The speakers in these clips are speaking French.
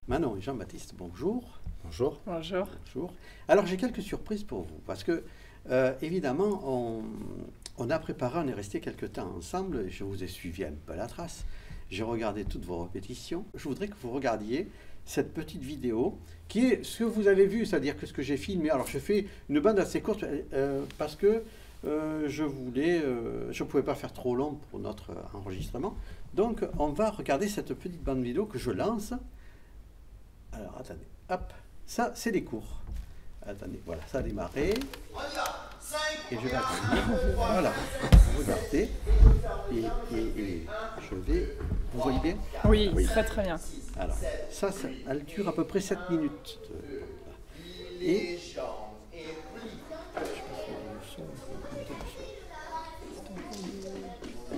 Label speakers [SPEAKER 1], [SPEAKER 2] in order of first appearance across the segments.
[SPEAKER 1] Manon et Jean-Baptiste, bonjour.
[SPEAKER 2] Bonjour.
[SPEAKER 3] Bonjour.
[SPEAKER 1] Bonjour. Alors j'ai quelques surprises pour vous, parce que évidemment on a préparé, on est resté quelques temps ensemble, je vous ai suivi un peu à la trace, j'ai regardé toutes vos répétitions. Je voudrais que vous regardiez cette petite vidéo qui est ce que vous avez vu, c'est-à-dire que ce que j'ai filmé. Alors je fais une bande assez courte parce que je ne pouvais pas faire trop long pour notre enregistrement. Donc on va regarder cette petite bande vidéo que je lance. Alors, attendez, hop, ça, c'est les cours. Attendez, voilà, ça a démarré. Et je vais attendre. Voilà, regardez. Et je vais... Vous voyez bien?
[SPEAKER 3] Oui, oui, très très bien.
[SPEAKER 1] Alors, ça, elle dure à peu près 7 minutes. Et...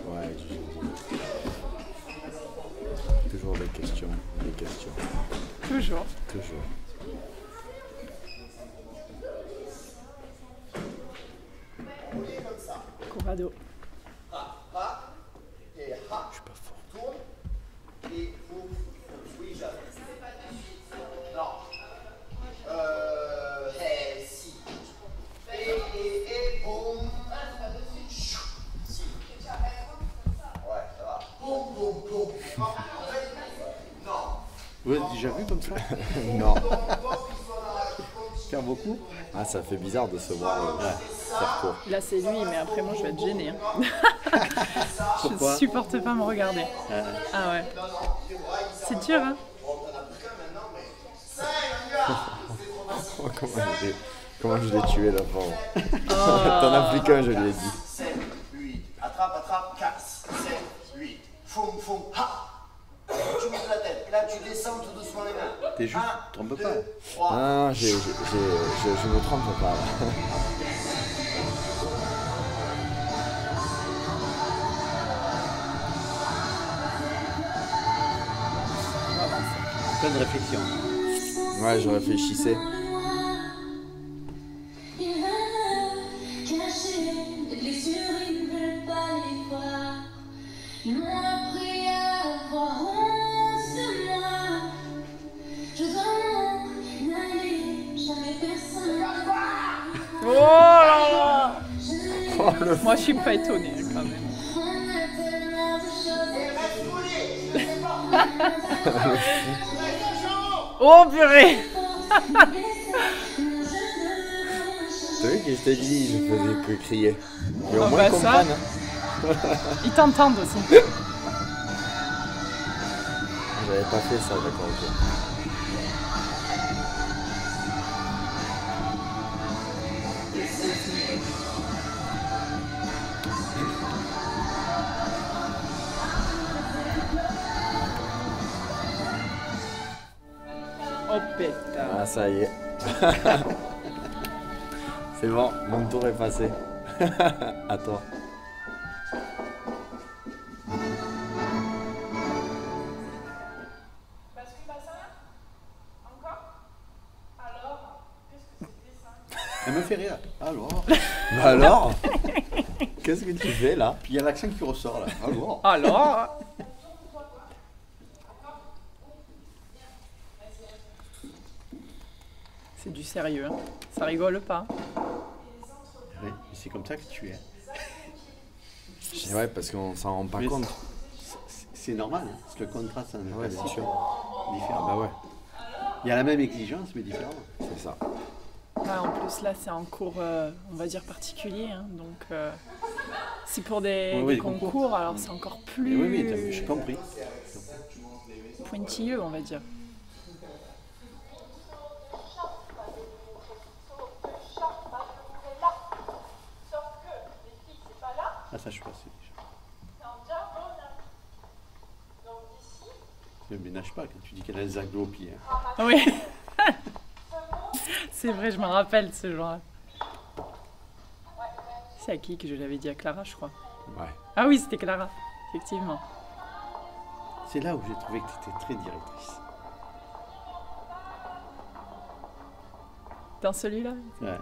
[SPEAKER 2] Ouais, toujours des questions,
[SPEAKER 3] Toujours.
[SPEAKER 2] Toujours.
[SPEAKER 3] Corrado.
[SPEAKER 2] Je suis pas fort.
[SPEAKER 1] Vous l'avez déjà vu comme ça?
[SPEAKER 2] Non.
[SPEAKER 1] Faire beaucoup?
[SPEAKER 2] Ah, ça fait bizarre de se voir faire court.
[SPEAKER 3] Là c'est lui, mais après moi je vais être gênée.
[SPEAKER 1] Pourquoi?
[SPEAKER 3] Je supporte pas me regarder. Ah ouais. C'est dur, hein?
[SPEAKER 2] Comment je l'ai tué la pauvre. T'en as plus qu'un, je lui ai dit.
[SPEAKER 4] 7, 8, attrape, casse, 7, 8, foum, ha! Tu montes la tête, et là tu descends tout doucement les mains.
[SPEAKER 1] T'es juste, trompe pas.
[SPEAKER 4] 2, 3.
[SPEAKER 2] Ah, je me trompe pas là.
[SPEAKER 1] Plein de réflexion.
[SPEAKER 2] Ouais, je réfléchissais.
[SPEAKER 3] Oh là là! Moi je suis pas étonnée quand même. Oh purée!
[SPEAKER 2] T'as vu que je t'ai dit, je faisais que crier. Mais au
[SPEAKER 3] Ah
[SPEAKER 2] moins
[SPEAKER 3] bah
[SPEAKER 2] ils comprennent.
[SPEAKER 3] Ils t'entendent aussi.
[SPEAKER 2] J'avais pas fait ça, d'accord, ok.
[SPEAKER 3] Oh pétard.
[SPEAKER 2] Ah, ça y est. C'est bon, mon tour est passé. À toi.
[SPEAKER 1] Elle me fait rire. Alors?
[SPEAKER 2] Bah alors? Qu'est-ce que tu fais là?
[SPEAKER 1] Puis il y a l'accent qui ressort là. Alors?
[SPEAKER 3] Alors? C'est du sérieux, hein. Ça rigole pas.
[SPEAKER 1] Oui, c'est comme ça que tu es.
[SPEAKER 2] Ouais, parce qu'on s'en rend pas
[SPEAKER 1] Mais
[SPEAKER 2] compte.
[SPEAKER 1] c'est normal, hein, parce que le contraste c'est un
[SPEAKER 2] Ouais, bien sûr.
[SPEAKER 1] différent.
[SPEAKER 2] Bah ouais,
[SPEAKER 1] Il y a la même exigence, mais différent.
[SPEAKER 2] c'est ça.
[SPEAKER 3] Ouais, en plus là c'est un cours, on va dire particulier, hein, donc c'est pour des
[SPEAKER 1] Oui,
[SPEAKER 3] concours, alors c'est encore plus
[SPEAKER 1] Oui, j'ai compris.
[SPEAKER 3] pointilleux, on va dire.
[SPEAKER 1] Ah, ça, je passais déjà. Ne ménage pas quand tu dis qu'elle a les agglos au pied. Hein.
[SPEAKER 3] Oui, c'est vrai, je me rappelle de ce jour-là. C'est à qui que je l'avais dit? À Clara, je crois.
[SPEAKER 2] Ouais.
[SPEAKER 3] Ah oui, c'était Clara, effectivement.
[SPEAKER 1] C'est là où j'ai trouvé que tu étais très directrice.
[SPEAKER 3] Dans celui-là?
[SPEAKER 1] Ouais.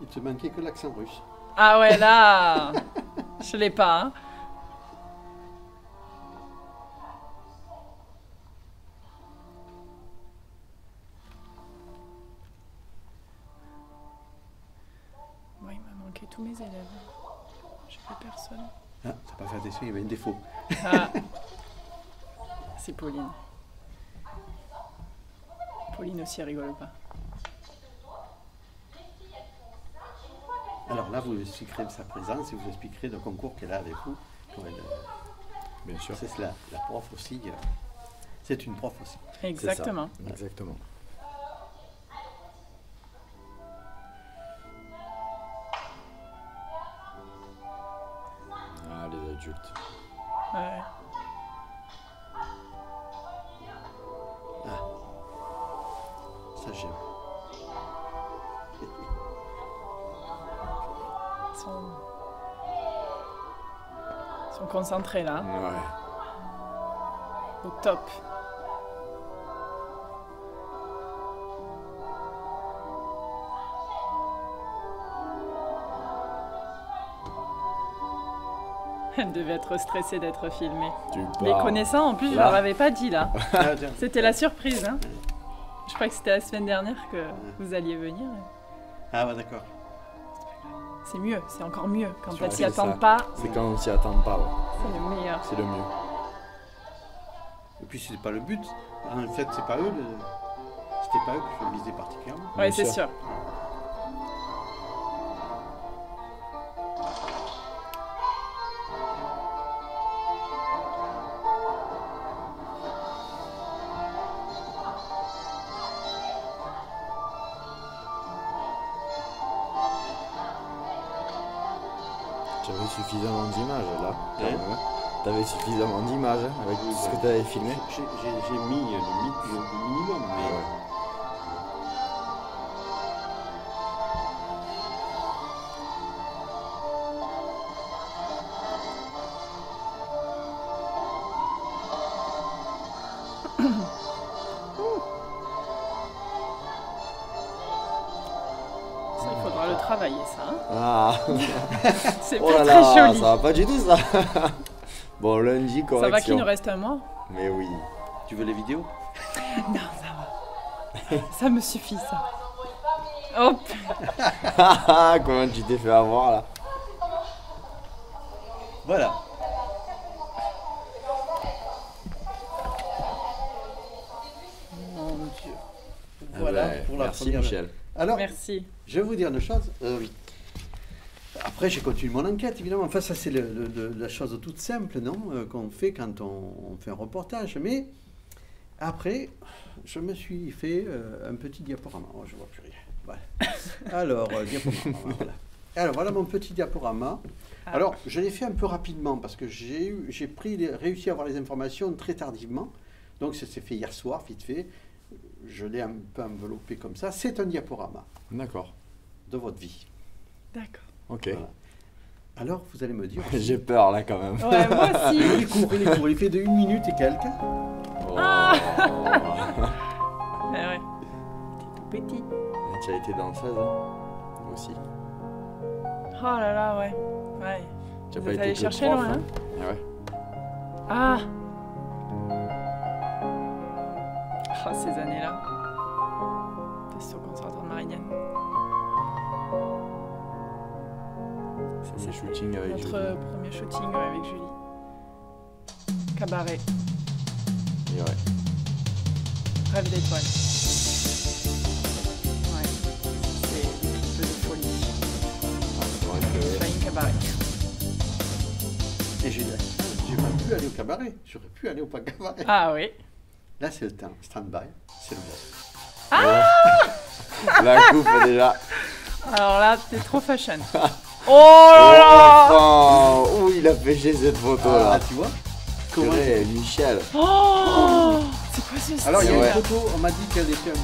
[SPEAKER 1] Il te manquait que l'accent russe.
[SPEAKER 3] Ah ouais, là, je l'ai pas. Hein.
[SPEAKER 1] Ah, t'as pas fait attention, il y avait un défaut.
[SPEAKER 3] Ah. C'est Pauline. Pauline aussi, elle rigole pas.
[SPEAKER 1] Alors là, vous expliquerez de sa présence et vous expliquerez le concours qu'elle a avec vous.
[SPEAKER 2] Bien sûr.
[SPEAKER 1] C'est cela, la prof aussi. C'est une prof aussi.
[SPEAKER 3] Exactement.
[SPEAKER 2] C'est ça, exactement. Ah, les adultes.
[SPEAKER 3] Ouais.
[SPEAKER 1] Ça, j'aime.
[SPEAKER 3] Ils sont concentrés là,
[SPEAKER 2] Ouais.
[SPEAKER 3] au top. Elle devait être stressée d'être filmée.
[SPEAKER 2] Tu
[SPEAKER 3] Les
[SPEAKER 2] pars.
[SPEAKER 3] connaissant, en plus, je
[SPEAKER 2] Là.
[SPEAKER 3] leur avais pas dit là.
[SPEAKER 1] Ah, tiens.
[SPEAKER 3] C'était la surprise. Hein. Je crois que c'était la semaine dernière que vous alliez venir.
[SPEAKER 1] Ah, ouais, d'accord.
[SPEAKER 3] C'est mieux, c'est encore mieux. Quand
[SPEAKER 2] Ouais,
[SPEAKER 3] elles s'y
[SPEAKER 2] c'est
[SPEAKER 3] attendent
[SPEAKER 2] ça.
[SPEAKER 3] pas,
[SPEAKER 2] C'est quand on s'y attend pas, ouais.
[SPEAKER 3] c'est le meilleur.
[SPEAKER 2] C'est le mieux.
[SPEAKER 1] Et puis, c'est pas le but. En fait, c'est pas eux. C'était pas eux que je visais particulièrement.
[SPEAKER 3] Ouais,
[SPEAKER 2] Bien
[SPEAKER 3] c'est
[SPEAKER 2] sûr.
[SPEAKER 3] sûr.
[SPEAKER 2] J'avais suffisamment d'images là. quand
[SPEAKER 1] Ouais.
[SPEAKER 2] même, hein. T'avais suffisamment d'images hein, avec ce que t'avais filmé.
[SPEAKER 1] J'ai mis le minimum, mais
[SPEAKER 2] Ouais.
[SPEAKER 3] Ça, il faudra le travailler, ça. Hein.
[SPEAKER 2] Ah,
[SPEAKER 3] C'est
[SPEAKER 2] oh
[SPEAKER 3] pas
[SPEAKER 2] là
[SPEAKER 3] très
[SPEAKER 2] là,
[SPEAKER 3] joli.
[SPEAKER 2] ça va pas du tout ça. Bon, lundi,
[SPEAKER 3] Ça va qu'il
[SPEAKER 2] correction.
[SPEAKER 3] nous reste un mois?
[SPEAKER 2] Mais oui.
[SPEAKER 1] tu veux les vidéos?
[SPEAKER 3] Non, ça va. Ça me suffit, ça. Hop.
[SPEAKER 2] Comment tu t'es fait avoir là?
[SPEAKER 1] Voilà.
[SPEAKER 3] Mon Dieu.
[SPEAKER 1] Voilà
[SPEAKER 2] Ah ouais,
[SPEAKER 1] pour la
[SPEAKER 2] merci
[SPEAKER 1] première.
[SPEAKER 2] Michel.
[SPEAKER 1] Alors,
[SPEAKER 3] Merci.
[SPEAKER 1] je vais vous dire une chose. Après, j'ai continué mon enquête, évidemment. Enfin, ça, c'est la chose toute simple, non, qu'on fait quand on fait un reportage. Mais après, je me suis fait un petit diaporama. Oh, je vois plus rien. Voilà. Alors, diaporama, voilà. Alors, voilà mon petit diaporama.
[SPEAKER 3] Ah.
[SPEAKER 1] Alors, je l'ai fait un peu rapidement parce que j'ai réussi à avoir les informations très tardivement. Donc, ça s'est fait hier soir, vite fait. Je l'ai un peu enveloppé comme ça. C'est un diaporama
[SPEAKER 2] D'accord.
[SPEAKER 1] de votre vie.
[SPEAKER 3] D'accord.
[SPEAKER 2] Ok.
[SPEAKER 1] Voilà. Alors, vous allez me dire.
[SPEAKER 2] J'ai peur là quand même.
[SPEAKER 3] Ouais, moi aussi.
[SPEAKER 1] Il est court, il est court. Il fait de 1 minute et quelques.
[SPEAKER 2] Oh.
[SPEAKER 3] Mais ouais. T'es tout petit.
[SPEAKER 2] Tu as été danseuse hein aussi.
[SPEAKER 3] Oh là là, ouais. Ouais.
[SPEAKER 2] Tu as
[SPEAKER 3] Vous
[SPEAKER 2] pas
[SPEAKER 3] êtes
[SPEAKER 2] été
[SPEAKER 3] allé
[SPEAKER 2] que
[SPEAKER 3] chercher
[SPEAKER 2] prof,
[SPEAKER 3] loin, hein.
[SPEAKER 2] Ah ouais.
[SPEAKER 3] Ah. Ah, ces années-là. T'es au conservatoire de Marignane. Ça,
[SPEAKER 2] Premier
[SPEAKER 3] c'était
[SPEAKER 2] shooting avec
[SPEAKER 3] notre
[SPEAKER 2] Julie.
[SPEAKER 3] premier shooting ouais, avec Julie. Cabaret.
[SPEAKER 2] Et ouais.
[SPEAKER 3] Rêve d'étoile. Ouais. C'est un peu de folie.
[SPEAKER 2] Ah, c'est vrai que-
[SPEAKER 3] Flying Cabaret.
[SPEAKER 1] Et j'ai pas pu aller au cabaret. J'aurais pu aller au cabaret.
[SPEAKER 3] Ah oui.
[SPEAKER 1] Là, c'est le temps. Stand-by. C'est le boss.
[SPEAKER 2] La coupe déjà.
[SPEAKER 3] Alors là, t'es trop fashion. Oh là là.
[SPEAKER 2] Oh, oh, il a pêché cette photo
[SPEAKER 1] Ah,
[SPEAKER 2] là.
[SPEAKER 1] tu vois comment
[SPEAKER 2] Purée, Michel.
[SPEAKER 3] Oh. C'est quoi ce style?
[SPEAKER 1] Alors, il y a
[SPEAKER 2] Ouais.
[SPEAKER 1] une photo, on m'a dit qu'elle était un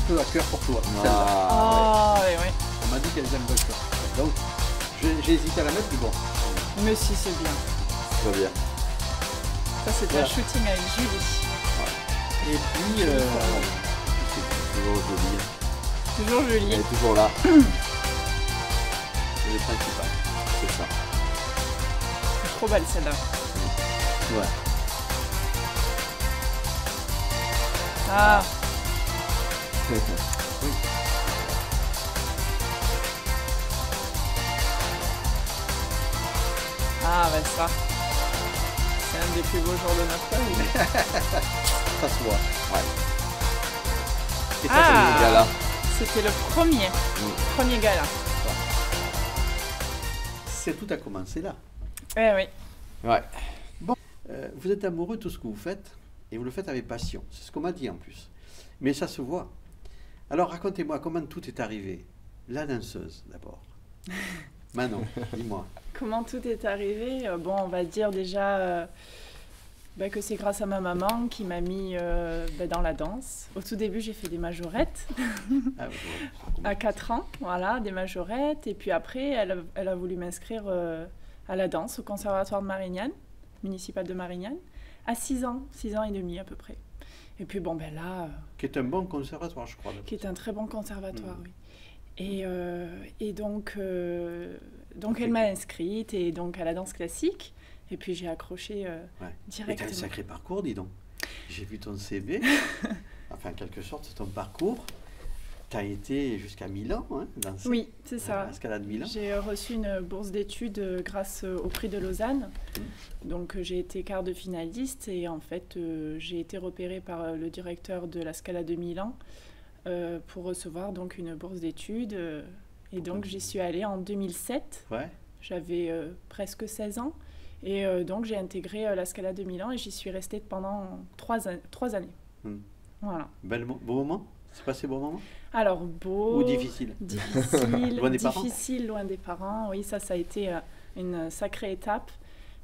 [SPEAKER 1] peu à cœur pour toi. Celle-là.
[SPEAKER 2] Ah,
[SPEAKER 3] Ah oui, oui.
[SPEAKER 1] On m'a dit qu'elle aime le cœur. Donc, j'ai hésité à la mettre, mais bon.
[SPEAKER 3] Mais si, c'est bien.
[SPEAKER 2] ouais, très bien.
[SPEAKER 3] Ça, c'était
[SPEAKER 1] Voilà.
[SPEAKER 3] un shooting avec Julie.
[SPEAKER 1] Et puis, c'est toujours joli.
[SPEAKER 3] Toujours
[SPEAKER 2] Elle
[SPEAKER 3] Julie.
[SPEAKER 2] est toujours là.
[SPEAKER 1] C'est le principal.
[SPEAKER 2] C'est ça.
[SPEAKER 3] C'est trop belle celle-là.
[SPEAKER 1] Ouais.
[SPEAKER 3] Ah, Ah, ben ça. C'est un des plus beaux jours de notre vie.
[SPEAKER 1] Ça se voit. Ouais. Et ça,
[SPEAKER 3] Ah.
[SPEAKER 1] c'est le gala.
[SPEAKER 3] C'était le premier gala.
[SPEAKER 1] C'est tout a commencé là.
[SPEAKER 3] Eh oui.
[SPEAKER 2] Ouais.
[SPEAKER 1] Vous êtes amoureux de tout ce que vous faites et vous le faites avec passion. C'est ce qu'on m'a dit en plus. Mais ça se voit. Alors racontez-moi comment tout est arrivé. La danseuse d'abord. Manon, dis-moi.
[SPEAKER 3] Comment tout est arrivé? Bon, on va dire déjà que c'est grâce à ma maman qui m'a mis dans la danse. Au tout début, j'ai fait des majorettes
[SPEAKER 1] Ah, oui,
[SPEAKER 3] à 4 ans, voilà, des majorettes. Et puis après, elle a voulu m'inscrire à la danse au conservatoire de Marignane, municipal de Marignane, à 6 ans et demi à peu près. Et puis bon, ben là...
[SPEAKER 1] Qui est un bon conservatoire, je crois.
[SPEAKER 3] Qui est un très bon conservatoire, oui. Et donc elle m'a inscrite et donc à la danse classique. Et puis j'ai accroché directement.
[SPEAKER 1] Et tu as un sacré parcours, dis donc. J'ai vu ton CV, enfin, en quelque sorte, ton parcours. Tu as été jusqu'à Milan, hein, danser.
[SPEAKER 3] Oui, c'est ça.
[SPEAKER 1] À la Scala de Milan.
[SPEAKER 3] J'ai reçu une bourse d'études grâce au prix de Lausanne. Donc j'ai été quart de finaliste et en fait j'ai été repérée par le directeur de la Scala de Milan pour recevoir donc une bourse d'études. Et donc j'y suis allée en 2007.
[SPEAKER 1] Ouais.
[SPEAKER 3] J'avais presque 16 ans. Et donc j'ai intégré la Scala de Milan et j'y suis restée pendant 3 années. Voilà.
[SPEAKER 1] Beau moment? C'est passé beau moment?
[SPEAKER 3] Alors beau...
[SPEAKER 1] Ou difficile?
[SPEAKER 3] Difficile,
[SPEAKER 1] Loin des parents?
[SPEAKER 3] difficile, loin des parents. Oui, ça a été une sacrée étape.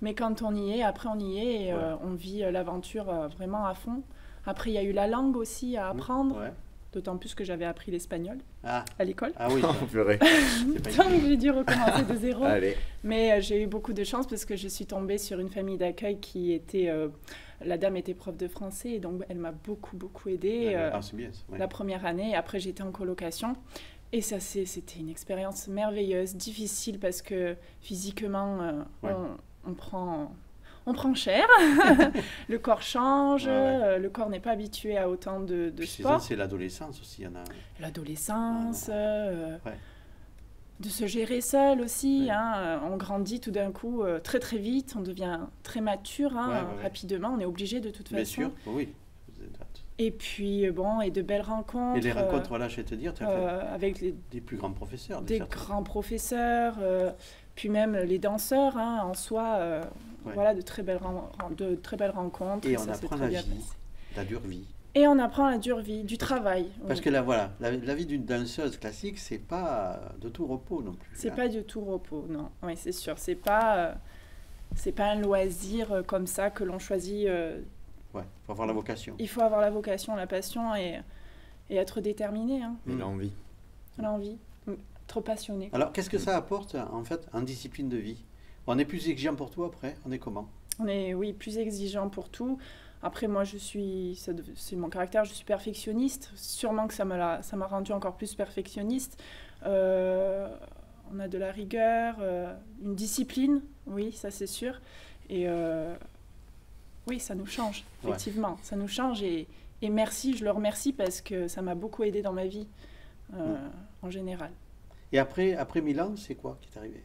[SPEAKER 3] Mais quand on y est, après on y est et on vit l'aventure vraiment à fond. Après, il y a eu la langue aussi à apprendre.
[SPEAKER 1] Ouais.
[SPEAKER 3] D'autant plus que j'avais appris l'espagnol
[SPEAKER 1] à
[SPEAKER 3] l'école.
[SPEAKER 1] Ah oui.
[SPEAKER 2] Oh, purée.
[SPEAKER 3] Donc j'ai dû recommencer de zéro.
[SPEAKER 2] Allez.
[SPEAKER 3] Mais j'ai eu beaucoup de chance parce que je suis tombée sur une famille d'accueil qui était... la dame était prof de français et donc elle m'a beaucoup aidée
[SPEAKER 1] c'est bien, ça, ouais.
[SPEAKER 3] la première année. Après, j'étais en colocation. Et ça, c'était une expérience merveilleuse, difficile parce que physiquement, on prend cher, le corps change, le corps n'est pas habitué à autant de sport.
[SPEAKER 1] C'est l'adolescence aussi, il y en a.
[SPEAKER 3] L'adolescence, de se gérer seul aussi.
[SPEAKER 1] Ouais.
[SPEAKER 3] Hein, on grandit tout d'un coup très vite, on devient très mature rapidement, on est obligé de toute façon.
[SPEAKER 1] Bien sûr, oui.
[SPEAKER 3] Et puis, bon, et de belles rencontres.
[SPEAKER 1] Et les rencontres, voilà, je vais te dire, tu as fait
[SPEAKER 3] avec
[SPEAKER 1] des plus grands professeurs.
[SPEAKER 3] Des grands professeurs, puis même les danseurs, hein, en soi, voilà, de très belles rencontres.
[SPEAKER 1] Et on apprend la vie, la dure vie.
[SPEAKER 3] Et on apprend la dure vie, du travail.
[SPEAKER 1] Parce que là, voilà, la vie d'une danseuse classique, c'est pas de tout repos non plus.
[SPEAKER 3] C'est pas du tout repos, non. Oui, c'est sûr. C'est pas un loisir comme ça que l'on choisit.
[SPEAKER 1] Ouais, il faut avoir la vocation.
[SPEAKER 3] Il faut avoir la vocation, la passion et être déterminé. Hein.
[SPEAKER 2] Et l'envie.
[SPEAKER 3] L'envie. Trop passionné.
[SPEAKER 1] Alors, qu'est-ce que ça apporte, en fait, en discipline de vie? On est plus exigeant pour toi après? On est comment?
[SPEAKER 3] On est, oui, plus exigeant pour tout. Après, moi, c'est mon caractère, je suis perfectionniste. Sûrement que ça m'a rendu encore plus perfectionniste. On a de la rigueur, une discipline, oui, ça c'est sûr. Et oui, ça nous change, effectivement. Ça nous change et merci, je le remercie parce que ça m'a beaucoup aidé dans ma vie, en général.
[SPEAKER 1] Et après Milan, c'est quoi qui est arrivé?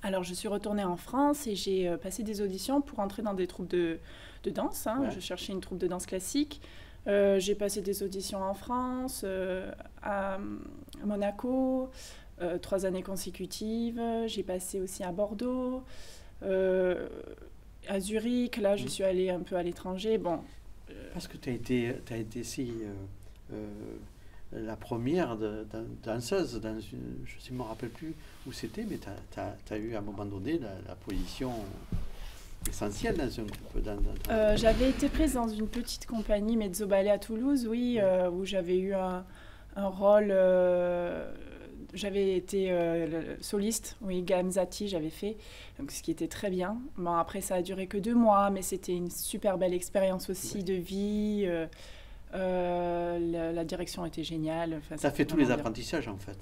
[SPEAKER 3] Alors, je suis retournée en France et j'ai passé des auditions pour entrer dans des troupes de danse. Hein. Je cherchais une troupe de danse classique. J'ai passé des auditions en France, à Monaco, 3 années consécutives. J'ai passé aussi à Bordeaux, à Zurich. Là, je suis allée un peu à l'étranger. Bon,
[SPEAKER 1] parce que tu as été si... la première danseuse, je ne me rappelle plus où c'était, mais tu as eu à un moment donné la position essentielle dans un groupe.
[SPEAKER 3] J'avais été prise dans une petite compagnie Mezzo Ballet à Toulouse, oui, où j'avais eu un rôle... j'avais été soliste, oui, Gamzati, j'avais fait, donc, ce qui était très bien. Bon, après, ça a duré que 2 mois, mais c'était une super belle expérience aussi de vie. La direction était géniale. Enfin,
[SPEAKER 1] ça fait tous les apprentissages en fait.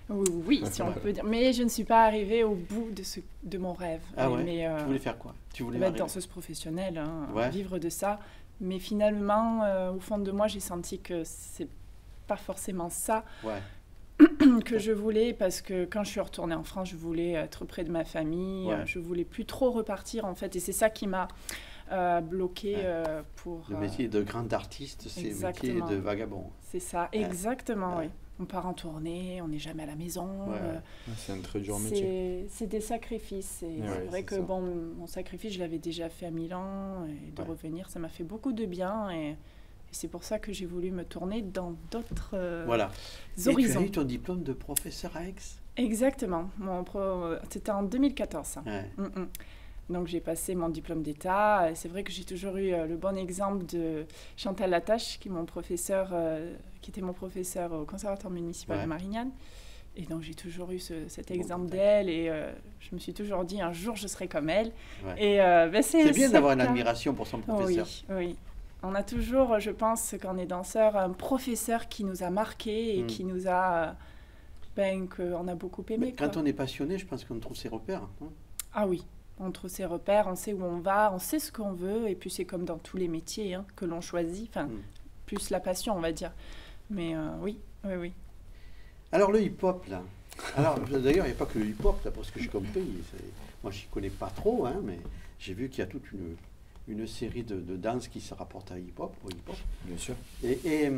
[SPEAKER 3] Oui, si on peut dire. Mais je ne suis pas arrivée au bout de mon rêve.
[SPEAKER 1] Ah ouais.
[SPEAKER 3] Mais,
[SPEAKER 1] tu voulais faire quoi? Tu voulais
[SPEAKER 3] être danseuse professionnelle, hein, vivre de ça. Mais finalement, au fond de moi, j'ai senti que c'est pas forcément ça. que je voulais, parce que quand je suis retournée en France, je voulais être près de ma famille, je voulais plus trop repartir en fait, et c'est ça qui m'a bloquée pour...
[SPEAKER 1] Le métier de grand artiste, c'est le métier de vagabond.
[SPEAKER 3] C'est ça, exactement, oui. On part en tournée, on n'est jamais à la maison.
[SPEAKER 2] C'est un très dur métier.
[SPEAKER 3] C'est des sacrifices. Et c'est vrai que bon, mon sacrifice, je l'avais déjà fait à Milan, et de revenir, ça m'a fait beaucoup de bien. Et c'est pour ça que j'ai voulu me tourner dans d'autres horizons.
[SPEAKER 1] Et tu as eu ton diplôme de professeur à Aix?
[SPEAKER 3] Exactement. C'était en 2014, ça. Donc j'ai passé mon diplôme d'État. C'est vrai que j'ai toujours eu le bon exemple de Chantal Latache, qui était mon professeur au Conservatoire municipal de Marignane. Et donc j'ai toujours eu cet exemple d'elle, et je me suis toujours dit un jour je serai comme elle. Et
[SPEAKER 1] c'est bien d'avoir une admiration pour son professeur.
[SPEAKER 3] Oui. On a toujours, je pense, quand on est danseur, un professeur qui nous a marqué et qui nous a, qu'on a beaucoup aimé.
[SPEAKER 1] Mais quand on est passionné, je pense qu'on trouve ses repères.
[SPEAKER 3] Ah oui. On trouve ses repères, on sait où on va, on sait ce qu'on veut, et puis c'est comme dans tous les métiers que l'on choisit, plus la passion, on va dire. Mais oui.
[SPEAKER 1] Alors le hip-hop, là. Alors d'ailleurs, il n'y a pas que le hip-hop, d'après ce que j'ai compris. Moi, je n'y connais pas trop, mais j'ai vu qu'il y a toute une série de danses qui se rapportent au hip-hop.
[SPEAKER 2] Bien sûr.
[SPEAKER 1] Et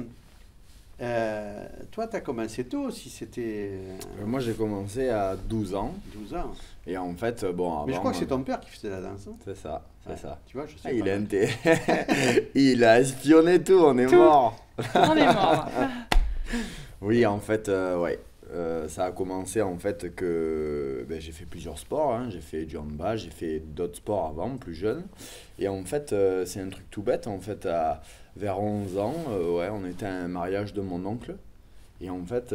[SPEAKER 1] toi, tu as commencé tôt, si c'était...
[SPEAKER 2] Moi, j'ai commencé à 12 ans.
[SPEAKER 1] 12 ans.
[SPEAKER 2] Et en fait, bon, avant...
[SPEAKER 1] Mais je crois que c'est ton père qui faisait la danse.
[SPEAKER 2] C'est ça, c'est ça.
[SPEAKER 1] Tu vois, je sais
[SPEAKER 2] il a espionné tout, on est mort.
[SPEAKER 3] On est mort.
[SPEAKER 2] Oui, en fait, ça a commencé en fait que j'ai fait plusieurs sports. J'ai fait du handball, j'ai fait d'autres sports avant, plus jeune. Et en fait, c'est un truc tout bête. En fait, vers 11 ans, on était à un mariage de mon oncle. Et en fait,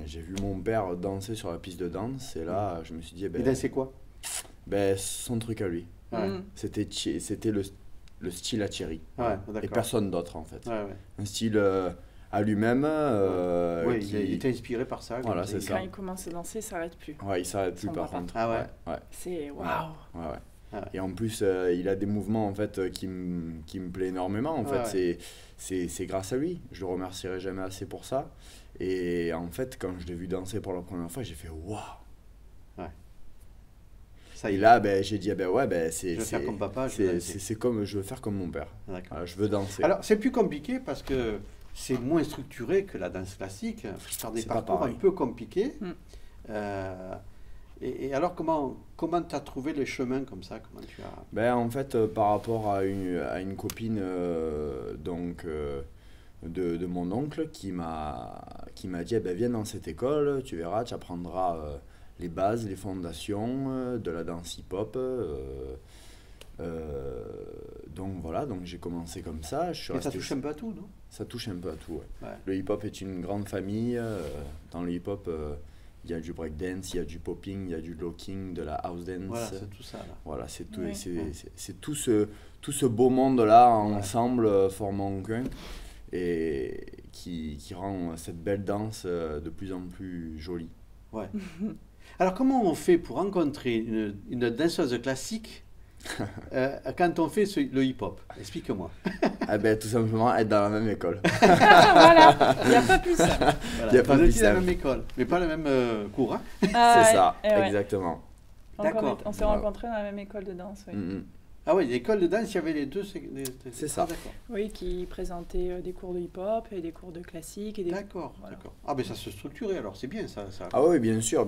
[SPEAKER 2] j'ai vu mon père danser sur la piste de danse. Et là, je me suis dit...
[SPEAKER 1] il dansait quoi?
[SPEAKER 2] Son truc à lui. C'était le style à Thierry. Et personne d'autre, en fait. Un style... à lui-même.
[SPEAKER 1] Il était inspiré par ça.
[SPEAKER 2] Voilà, c'est ça.
[SPEAKER 3] Quand il commence à danser, il ne s'arrête plus.
[SPEAKER 2] Ouais, il ne s'arrête plus par contre.
[SPEAKER 3] C'est waouh.
[SPEAKER 2] Et en plus, il a des mouvements en fait, qui me plaisent énormément. En fait, c'est grâce à lui. Je le remercierai jamais assez pour ça. Et en fait, quand je l'ai vu danser pour la première fois, j'ai fait waouh. Et là, j'ai dit, c'est...
[SPEAKER 1] Je veux faire comme papa.
[SPEAKER 2] C'est comme, je veux faire comme mon père. Je veux danser.
[SPEAKER 1] Alors, c'est plus compliqué parce que c'est moins structuré que la danse classique, par des parcours un peu compliqués. Et alors, comment tu as trouvé les chemins comme ça? Comment tu as...
[SPEAKER 2] En fait, par rapport à une copine de mon oncle qui m'a dit viens dans cette école, tu verras, tu apprendras les bases, les fondations de la danse hip-hop. Donc voilà, donc j'ai commencé comme ça.
[SPEAKER 1] Ça touche un peu à tout, non?
[SPEAKER 2] Ça touche un peu à tout, Le hip-hop est une grande famille. Dans le hip-hop, il y a du breakdance, il y a du popping, il y a du locking, de la house dance.
[SPEAKER 1] Voilà, c'est tout ça. Là.
[SPEAKER 2] Voilà, c'est tout, c'est tout ce beau monde-là ensemble formant qu'un, et qui rend cette belle danse de plus en plus jolie.
[SPEAKER 1] Ouais. Alors comment on fait pour rencontrer une danseuse classique quand on fait le hip-hop? Explique-moi.
[SPEAKER 2] Tout simplement être dans la même école.
[SPEAKER 3] Voilà, il n'y a pas plus simple.
[SPEAKER 1] Voilà. Il n'y a pas plus la même école, mais pas le même cours.
[SPEAKER 2] C'est ça, exactement.
[SPEAKER 3] D'accord. On s'est rencontrés dans la même école de danse.
[SPEAKER 1] Ah oui, l'école de danse, il y avait les deux.
[SPEAKER 2] C'est ça.
[SPEAKER 1] D'accord.
[SPEAKER 3] Oui, qui présentaient des cours de hip-hop et des cours de classique.
[SPEAKER 1] D'accord. Ah ben ça se structurait alors, c'est bien ça.
[SPEAKER 2] Ah oui, bien sûr.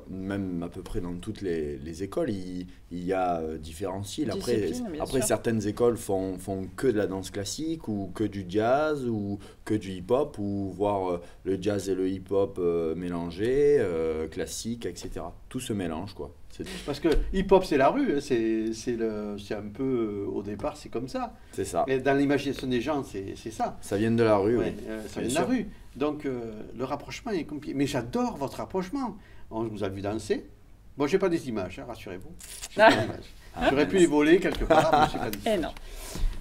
[SPEAKER 2] Même à peu près dans toutes les écoles, il y a différents styles. Après certaines écoles font que de la danse classique ou que du jazz ou que du hip-hop ou voir le jazz et le hip-hop mélangés, classique, etc. Tout se mélange, quoi.
[SPEAKER 1] Parce que hip-hop, c'est la rue, c'est un peu, au départ, c'est comme ça.
[SPEAKER 2] C'est ça.
[SPEAKER 1] Et dans l'imagination des gens, c'est ça.
[SPEAKER 2] Ça vient de la rue, oui.
[SPEAKER 1] Ça vient de la rue. Donc, le rapprochement est compliqué. Mais j'adore votre rapprochement. On vous a vu danser. Bon, je n'ai pas des images, rassurez-vous. J'aurais pu les voler quelque part, mais je n'ai pas des images.
[SPEAKER 3] Et non.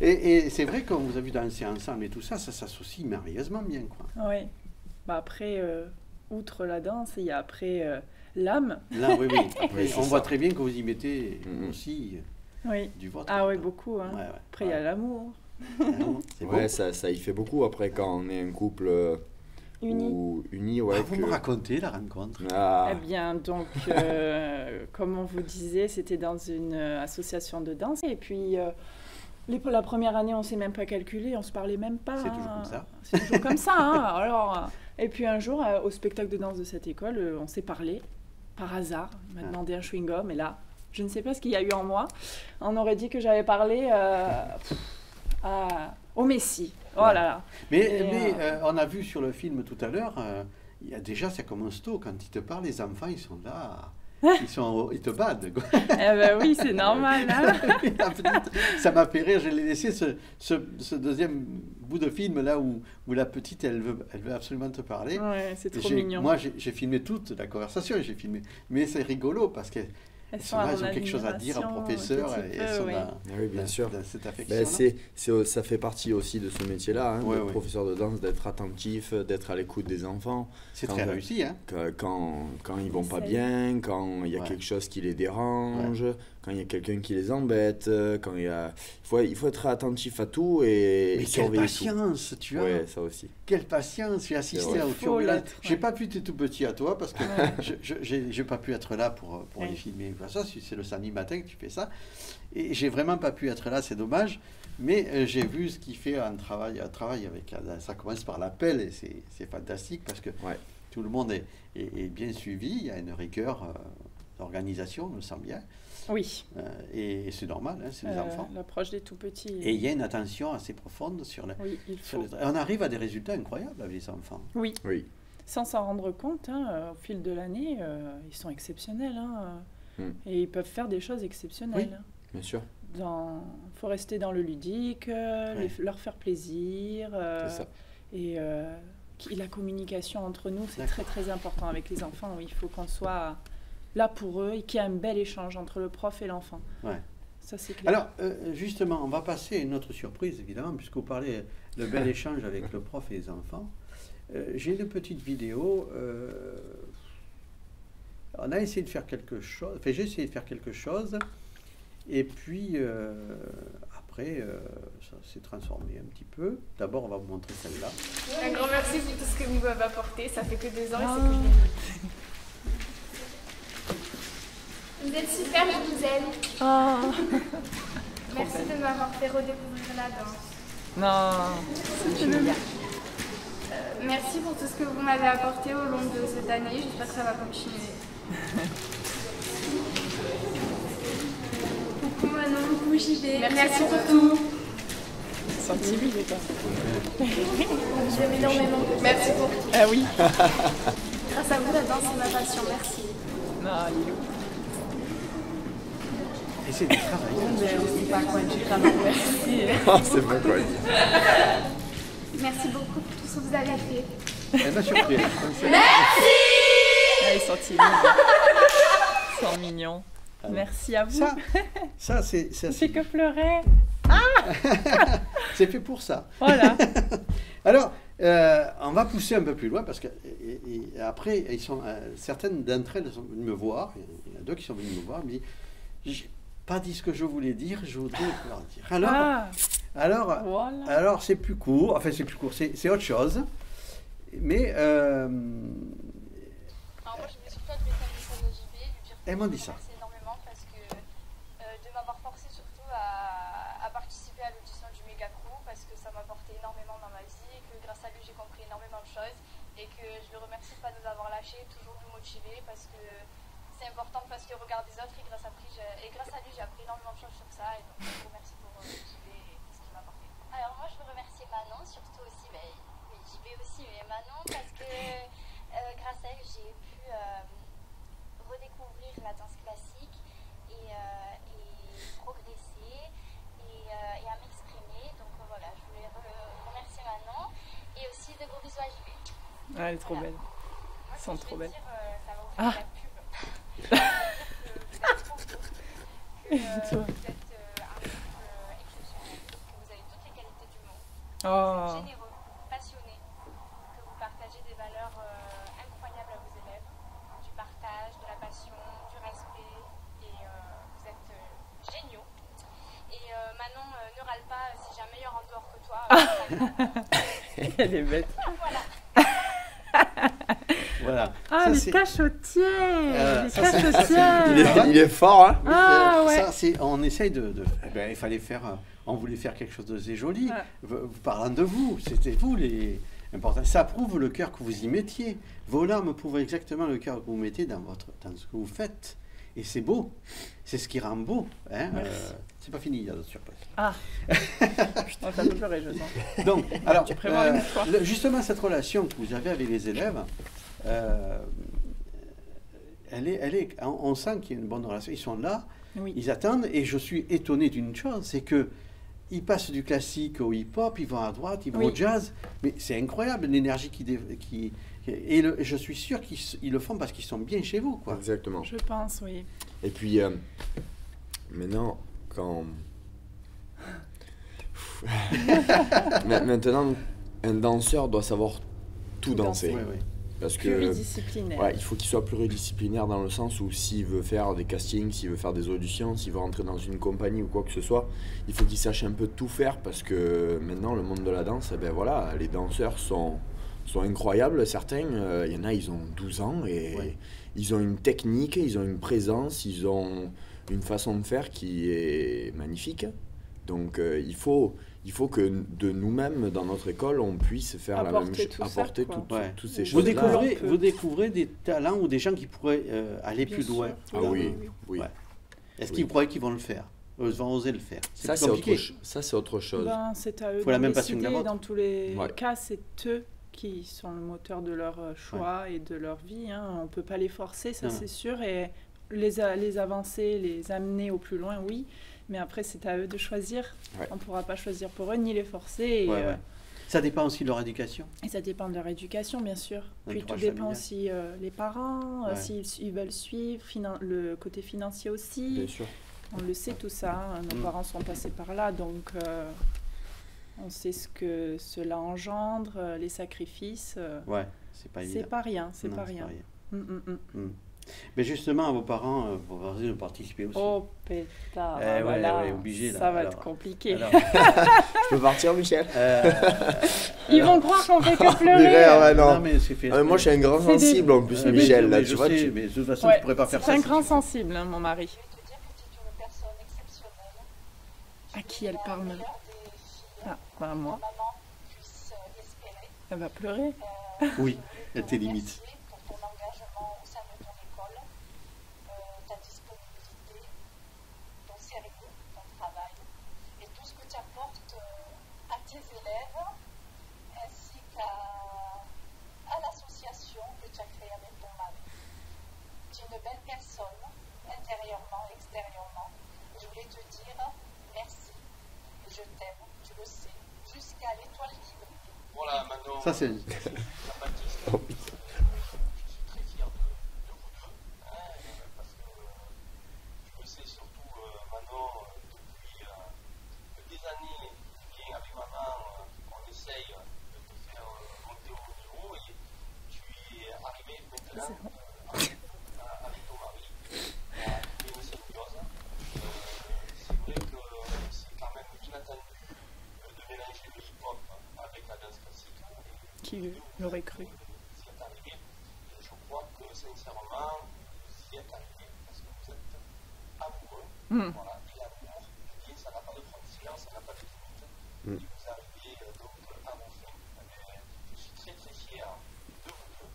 [SPEAKER 1] Et c'est vrai qu'on vous a vu danser ensemble et tout ça, ça s'associe merveilleusement bien, quoi.
[SPEAKER 3] Oui. Après, outre la danse, il y a après... l'âme.
[SPEAKER 1] Là, oui. Après, on voit très bien que vous y mettez aussi du vôtre.
[SPEAKER 3] Ah oui, beaucoup. Après, il y a l'amour.
[SPEAKER 2] Ça y fait beaucoup. Après, quand on est un couple Uni, ouais.
[SPEAKER 1] Vous me racontez la rencontre.
[SPEAKER 3] Eh bien, donc, comme on vous disait, c'était dans une association de danse. Et puis, la première année, on ne s'est même pas calculé, on ne se parlait même pas.
[SPEAKER 1] C'est toujours comme ça.
[SPEAKER 3] C'est toujours comme ça. Alors, et puis un jour, au spectacle de danse de cette école, on s'est parlé, par hasard. Il m'a demandé un chewing-gum, et là, je ne sais pas ce qu'il y a eu en moi. On aurait dit que j'avais parlé au Messie. Oh là là.
[SPEAKER 1] Mais on a vu sur le film tout à l'heure, déjà ça commence tôt, quand ils te parlent, les enfants ils sont là, ils te badent. Quoi.
[SPEAKER 3] Eh ben oui, c'est normal. Hein.
[SPEAKER 1] Ça m'a fait rire, je l'ai laissé ce deuxième bout de film là où la petite elle veut absolument te parler.
[SPEAKER 3] Ouais, c'est trop mignon.
[SPEAKER 1] Moi j'ai filmé toute la conversation, j'ai filmé, mais c'est rigolo parce que ils ont quelque chose à dire au professeur et elles sont
[SPEAKER 2] oui, bien sûr.
[SPEAKER 1] Dans cette affection.
[SPEAKER 2] Ça fait partie aussi de ce métier-là, hein, le professeur de danse, d'être attentif, d'être à l'écoute des enfants.
[SPEAKER 1] C'est très réussi. Hein.
[SPEAKER 2] Quand ils vont pas bien, quand il y a quelque chose qui les dérange, quand il y a quelqu'un qui les embête, quand il faut être attentif à tout et
[SPEAKER 1] mais
[SPEAKER 2] surveiller
[SPEAKER 1] quelle patience
[SPEAKER 2] tout.
[SPEAKER 1] tu as.
[SPEAKER 2] Ouais, ça aussi.
[SPEAKER 1] Quelle patience, j'ai assisté au tournage. J'ai pas pu être tout petit à toi parce que j'ai pas pu être là pour les filmer. Ça, c'est le samedi matin que tu fais ça. Et j'ai vraiment pas pu être là, c'est dommage. Mais j'ai vu ce qu'il fait un travail avec. Ça commence par l'appel et c'est fantastique parce que tout le monde est bien suivi. Il y a une rigueur d'organisation, on le sent bien.
[SPEAKER 3] Oui.
[SPEAKER 1] Et c'est normal, hein, c'est les enfants.
[SPEAKER 3] L'approche des tout petits.
[SPEAKER 1] Et il y a une attention assez profonde sur les.
[SPEAKER 3] Oui, il faut.
[SPEAKER 1] On arrive à des résultats incroyables avec les enfants.
[SPEAKER 3] Oui.
[SPEAKER 2] Oui.
[SPEAKER 3] Sans s'en rendre compte, au fil de l'année, ils sont exceptionnels. Et ils peuvent faire des choses exceptionnelles.
[SPEAKER 2] Oui, bien sûr.
[SPEAKER 3] Il faut rester dans le ludique, leur faire plaisir.
[SPEAKER 2] C'est ça.
[SPEAKER 3] Et la communication entre nous, c'est très très important avec les enfants. Il faut qu'on soit là pour eux et qu'il y ait un bel échange entre le prof et l'enfant.
[SPEAKER 1] Ouais.
[SPEAKER 3] Ça, c'est clair.
[SPEAKER 1] Alors, justement, on va passer à une autre surprise, évidemment, puisque vous parlez de bel échange avec le prof et les enfants. J'ai une petite vidéo. On a essayé de faire quelque chose. Enfin, j'ai essayé de faire quelque chose. Et puis, après, ça s'est transformé un petit peu. D'abord, on va vous montrer celle-là.
[SPEAKER 5] Un grand merci pour tout ce que vous m'avez apporté. Ça fait que 2 ans et c'est que je l'ai. Vous êtes super, je vous aime. Merci de m'avoir fait redécouvrir la danse.
[SPEAKER 3] Non, c'est génial.
[SPEAKER 5] Merci pour tout ce que vous m'avez apporté au long de cette année. J'espère que ça va continuer. Coucou Manon, coucou JB. Merci pour tout.
[SPEAKER 3] Sans timide, toi.
[SPEAKER 5] J'aime énormément. Merci pour tout.
[SPEAKER 3] Ah oui.
[SPEAKER 5] Grâce à vous, la danse, c'est ma passion. Merci.
[SPEAKER 3] Non, Lilou.
[SPEAKER 1] Et c'est du travail.
[SPEAKER 3] C'est pas quoi du travail. Merci.
[SPEAKER 2] C'est pas quoi dire.
[SPEAKER 5] Merci beaucoup pour tout ce que vous avez fait.
[SPEAKER 1] Elle m'a surpris.
[SPEAKER 5] Merci.
[SPEAKER 3] Ils sont timides. Ils sont mignons. Merci à vous.
[SPEAKER 1] Ça c'est
[SPEAKER 3] que pleurer.
[SPEAKER 1] C'est fait pour ça.
[SPEAKER 3] Voilà.
[SPEAKER 1] Alors, on va pousser un peu plus loin parce que et après, certaines d'entre elles sont venues me voir. Il y en a 2 qui sont venues me voir. Elles me disent, j'ai pas dit ce que je voulais dire, je voudrais leur dire. Alors c'est plus court. Enfin, c'est plus court. C'est autre chose. Mais
[SPEAKER 6] alors moi, je voulais surtout adresser un message à JB, lui dire que
[SPEAKER 1] elles m'ont dit ça.
[SPEAKER 6] merci énormément parce que de m'avoir forcé surtout à participer à l'audition du Méga Crew parce que ça m'a apporté énormément dans ma vie et que grâce à lui j'ai compris énormément de choses et que je le remercie de ne pas nous avoir lâchés, toujours nous motiver parce que c'est important parce que regard des autres et grâce à lui j'ai appris énormément de choses sur ça et donc je vous remercie pour JB et tout ce qu'il m'a apporté. Alors moi je veux remercier Manon, surtout aussi, JB aussi, mais Manon parce que grâce à elle j'ai pu redécouvrir la danse classique et progresser et à m'exprimer. Donc voilà, je voulais remercier Manon et aussi de gros bisous à JB.
[SPEAKER 3] Ah, elle est trop belle.
[SPEAKER 6] Moi,
[SPEAKER 3] Elles sont trop belles.
[SPEAKER 6] Ça va vous faire de la pub. Vous êtes trop beau. Vous êtes un couple exceptionnel. Que vous avez toutes les qualités du monde. Vous êtes généreux, passionné. Que vous partagez des valeurs incroyables à vos élèves. Du partage, de la passion, du respect. Et vous êtes géniaux. Et Manon, ne râle pas si j'ai un meilleur en dehors que toi.
[SPEAKER 3] Elle est bête.
[SPEAKER 6] Voilà.
[SPEAKER 1] Voilà.
[SPEAKER 3] Ah,
[SPEAKER 1] Ça,
[SPEAKER 3] les
[SPEAKER 1] c'est-
[SPEAKER 3] cachotiers. Les
[SPEAKER 1] ça, c'est-
[SPEAKER 3] cachotiers.
[SPEAKER 2] Il est fort, hein.
[SPEAKER 3] Ah, ouais.
[SPEAKER 1] Ça, on essaye eh ben, il fallait faire, on voulait faire quelque chose de joli.
[SPEAKER 3] Ouais.
[SPEAKER 1] Parlant de vous, c'était vous les importants. Ça prouve le cœur que vous y mettiez. Vos larmes prouvent exactement le cœur que vous mettez dans ce que vous faites. Et c'est beau. C'est ce qui rend beau. Hein. C'est pas fini, il y a d'autres surprises.
[SPEAKER 3] Ah. Putain, ça peut pleurer, je sens.
[SPEAKER 1] Donc, alors,
[SPEAKER 3] Tu prévois une fois.
[SPEAKER 1] justement, cette relation que vous avez avec les élèves, on sent qu'il y a une bonne relation. Ils sont là,
[SPEAKER 3] Oui.
[SPEAKER 1] ils attendent, et je suis étonné d'une chose, c'est que ils passent du classique au hip-hop, ils vont à droite, ils vont
[SPEAKER 3] Oui.
[SPEAKER 1] au jazz, mais c'est incroyable l'énergie et je suis sûr qu'ils le font parce qu'ils sont bien chez vous, quoi.
[SPEAKER 2] Exactement.
[SPEAKER 3] Je pense, oui.
[SPEAKER 2] Et puis, maintenant, quand... Maintenant, un danseur doit savoir tout danser.
[SPEAKER 3] danser.
[SPEAKER 1] Ouais, ouais.
[SPEAKER 2] Parce que
[SPEAKER 3] Pluridisciplinaire.
[SPEAKER 2] ouais, il faut qu'il soit pluridisciplinaire dans le sens où s'il veut faire des castings, s'il veut faire des auditions, s'il veut rentrer dans une compagnie ou quoi que ce soit, il faut qu'il sache un peu tout faire parce que maintenant, le monde de la danse, eh ben voilà, les danseurs sont incroyables, certains. Il y en a, ils ont 12 ans et
[SPEAKER 1] Ouais.
[SPEAKER 2] ils ont une technique, ils ont une présence, ils ont une façon de faire qui est magnifique. Donc il faut que de nous-mêmes, dans notre école, on puisse faire la même
[SPEAKER 3] Apporter
[SPEAKER 2] chose,
[SPEAKER 3] tout ça,
[SPEAKER 2] apporter
[SPEAKER 3] quoi.
[SPEAKER 1] Ouais.
[SPEAKER 2] toutes ces
[SPEAKER 1] Vous
[SPEAKER 2] choses-là.
[SPEAKER 1] découvrez,
[SPEAKER 3] peut.
[SPEAKER 1] vous découvrez des talents ou des gens qui pourraient aller
[SPEAKER 3] Bien
[SPEAKER 1] plus
[SPEAKER 3] sûr.
[SPEAKER 1] loin.
[SPEAKER 2] Ah
[SPEAKER 1] dans-
[SPEAKER 2] oui, oui.
[SPEAKER 1] Ouais. Est-ce
[SPEAKER 2] Oui.
[SPEAKER 1] qu'ils croient qu'ils vont le faire? Ils vont oser le faire.
[SPEAKER 2] Ça,
[SPEAKER 1] plus
[SPEAKER 2] c'est
[SPEAKER 1] compliqué.
[SPEAKER 2] autre chose.
[SPEAKER 3] Ben, c'est à eux
[SPEAKER 1] Faut la
[SPEAKER 3] de
[SPEAKER 1] même passion que la
[SPEAKER 3] décider.
[SPEAKER 1] vôtre.
[SPEAKER 3] Dans tous les
[SPEAKER 2] Ouais.
[SPEAKER 3] cas, c'est eux qui sont le moteur de leur choix et de leur vie. Hein. On ne peut pas les forcer, ça
[SPEAKER 1] Non.
[SPEAKER 3] c'est sûr. Et les avancer, les amener au plus loin, oui. Mais après, c'est à eux de choisir.
[SPEAKER 2] Ouais.
[SPEAKER 3] On ne pourra pas choisir pour eux, ni les forcer. Et,
[SPEAKER 1] Ouais, ouais. Ça dépend aussi de leur éducation.
[SPEAKER 3] et ça dépend de leur éducation, bien sûr. Puis tout
[SPEAKER 1] L'entourage
[SPEAKER 3] dépend
[SPEAKER 1] familial.
[SPEAKER 3] aussi les parents,
[SPEAKER 1] Ouais.
[SPEAKER 3] s'ils veulent suivre, le côté financier aussi.
[SPEAKER 2] Bien sûr.
[SPEAKER 3] On le sait tout ça, hein. Nos parents sont passés par là, donc on sait ce que cela engendre, les sacrifices.
[SPEAKER 1] Ouais, c'est pas évident.
[SPEAKER 3] C'est pas rien, c'est
[SPEAKER 1] Non,
[SPEAKER 3] pas rien.
[SPEAKER 1] Mais justement, à vos parents, vous avez de participer aussi.
[SPEAKER 3] Oh pétard,
[SPEAKER 1] Eh ouais,
[SPEAKER 3] voilà,
[SPEAKER 1] ouais, obligé, là.
[SPEAKER 3] ça va
[SPEAKER 1] Alors,
[SPEAKER 3] être compliqué.
[SPEAKER 1] Alors,
[SPEAKER 2] Je peux partir, Michel?
[SPEAKER 3] Ils vont croire qu'on fait que
[SPEAKER 2] Mais
[SPEAKER 3] pleurer.
[SPEAKER 2] ouais, non.
[SPEAKER 1] non, mais c'est fait.
[SPEAKER 2] Moi, je suis un grand
[SPEAKER 3] C'est des-
[SPEAKER 2] sensible en plus,
[SPEAKER 1] Mais
[SPEAKER 2] Michel. Là,
[SPEAKER 1] mais
[SPEAKER 2] tu
[SPEAKER 1] je
[SPEAKER 2] vois,
[SPEAKER 1] sais,
[SPEAKER 2] tu-
[SPEAKER 1] mais de toute façon,
[SPEAKER 3] Ouais,
[SPEAKER 1] tu pourrais pas faire
[SPEAKER 3] c'est
[SPEAKER 1] ça.
[SPEAKER 3] un
[SPEAKER 1] si
[SPEAKER 3] grand
[SPEAKER 1] tu-
[SPEAKER 3] sensible, hein, mon mari.
[SPEAKER 6] Je vais te dire que tu es une personne exceptionnelle.
[SPEAKER 3] À qui elle parle maintenant? Ah, bah moi.
[SPEAKER 6] Maman puisse espérer.
[SPEAKER 3] Elle va pleurer.
[SPEAKER 1] Oui, elle tes limites.
[SPEAKER 6] Pour ton engagement au sein de ton école, ta disponibilité, ton sérieux, ton travail et tout ce que tu apportes à tes élèves ainsi à l'association que tu as créée avec ton mari. Tu es une belle personne, intérieurement, extérieurement. Et je voulais te dire merci. Et je t'aime, tu le sais, jusqu'à l'étoile qui brille.
[SPEAKER 7] Voilà, maintenant,
[SPEAKER 1] Ça, c'est.
[SPEAKER 7] Jean-Baptiste, je suis très fier de vous deux, parce que je le sais surtout maintenant, depuis des années, bien avec maman, on essaye de te faire monter au niveau et tu y es arrivé maintenant avec ton mari à trouver une symbiose. C'est vrai que c'est quand même inattendu de mélanger le hip-hop avec la danse classique.
[SPEAKER 3] Qui l'aurait cru?
[SPEAKER 7] Vous y êtes arrivé, et je crois que sincèrement, vous y êtes arrivé parce que vous êtes amoureux. Voilà, et l'amour, eh bien, ça n'a pas de frontières, ça n'a pas de limites. Et vous arrivez donc à vos fins. Je suis très très fier de vous deux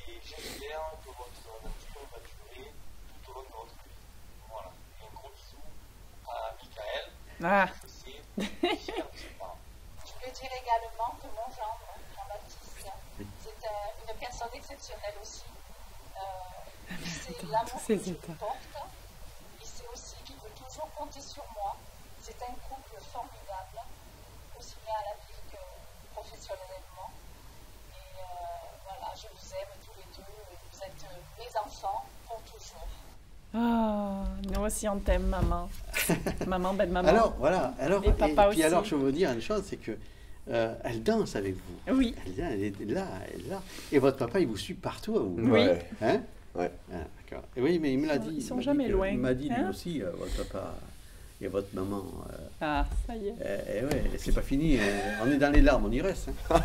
[SPEAKER 7] et j'espère que votre aventure va durer tout au long de votre vie. Voilà, et un gros bisou à Michael.
[SPEAKER 3] Ah,
[SPEAKER 7] Je sais, fier de ses parents.
[SPEAKER 6] Je voulais dire également que mon gendre, Jean-Baptiste, c'est une personne exceptionnelle aussi. C'est l'amour que
[SPEAKER 3] ces
[SPEAKER 6] je lui
[SPEAKER 3] états.
[SPEAKER 6] porte. Et c'est aussi qu'il veut toujours compter sur moi. C'est un couple formidable, aussi bien à la vie que professionnellement. Et voilà, je vous aime tous les deux. Vous êtes mes enfants pour toujours.
[SPEAKER 3] ah, nous aussi on t'aime, maman. Maman, belle maman.
[SPEAKER 1] Alors, voilà. Alors,
[SPEAKER 3] Et papa
[SPEAKER 1] puis
[SPEAKER 3] aussi.
[SPEAKER 1] alors, je veux vous dire une chose, c'est que elle danse avec vous.
[SPEAKER 3] Oui.
[SPEAKER 1] Elle est là, elle est là. Et votre papa, il vous suit partout à vous.
[SPEAKER 3] Oui.
[SPEAKER 2] Ouais.
[SPEAKER 1] Hein?
[SPEAKER 2] Ouais.
[SPEAKER 1] Ah, d'accord. Et oui, mais il me l'a dit.
[SPEAKER 3] Ils sont
[SPEAKER 1] il m'a dit
[SPEAKER 3] jamais
[SPEAKER 1] que-
[SPEAKER 3] loin,
[SPEAKER 1] Il m'a dit lui
[SPEAKER 3] hein?
[SPEAKER 1] aussi, votre papa et votre maman.
[SPEAKER 3] Ah, ça y est.
[SPEAKER 1] Ouais, c'est pas fini. On est dans les larmes, on y reste. Hein.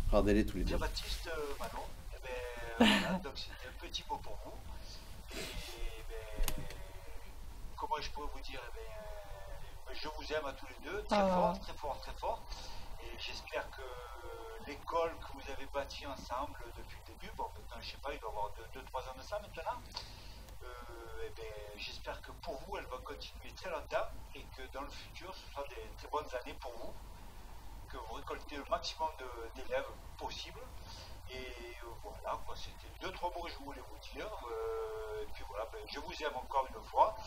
[SPEAKER 1] Regardez-les tous les deux.
[SPEAKER 4] Jean-Baptiste, Manon, eh ben,
[SPEAKER 7] voilà, donc c'était un petit mot pour vous. Et ben, comment je pourrais vous dire, je vous aime à tous les deux, très fort, très fort, très fort. Et j'espère que l'école que vous avez bâtie ensemble depuis le début, bon maintenant je sais pas, il doit y avoir 2-3 ans de ça maintenant, et ben, j'espère que pour vous elle va continuer très longtemps et que dans le futur ce sera des très bonnes années pour vous, que vous récoltez le maximum d'élèves possible. Et voilà, c'était 2-3 mots que je voulais vous dire. Et puis voilà, ben, je vous aime encore une fois.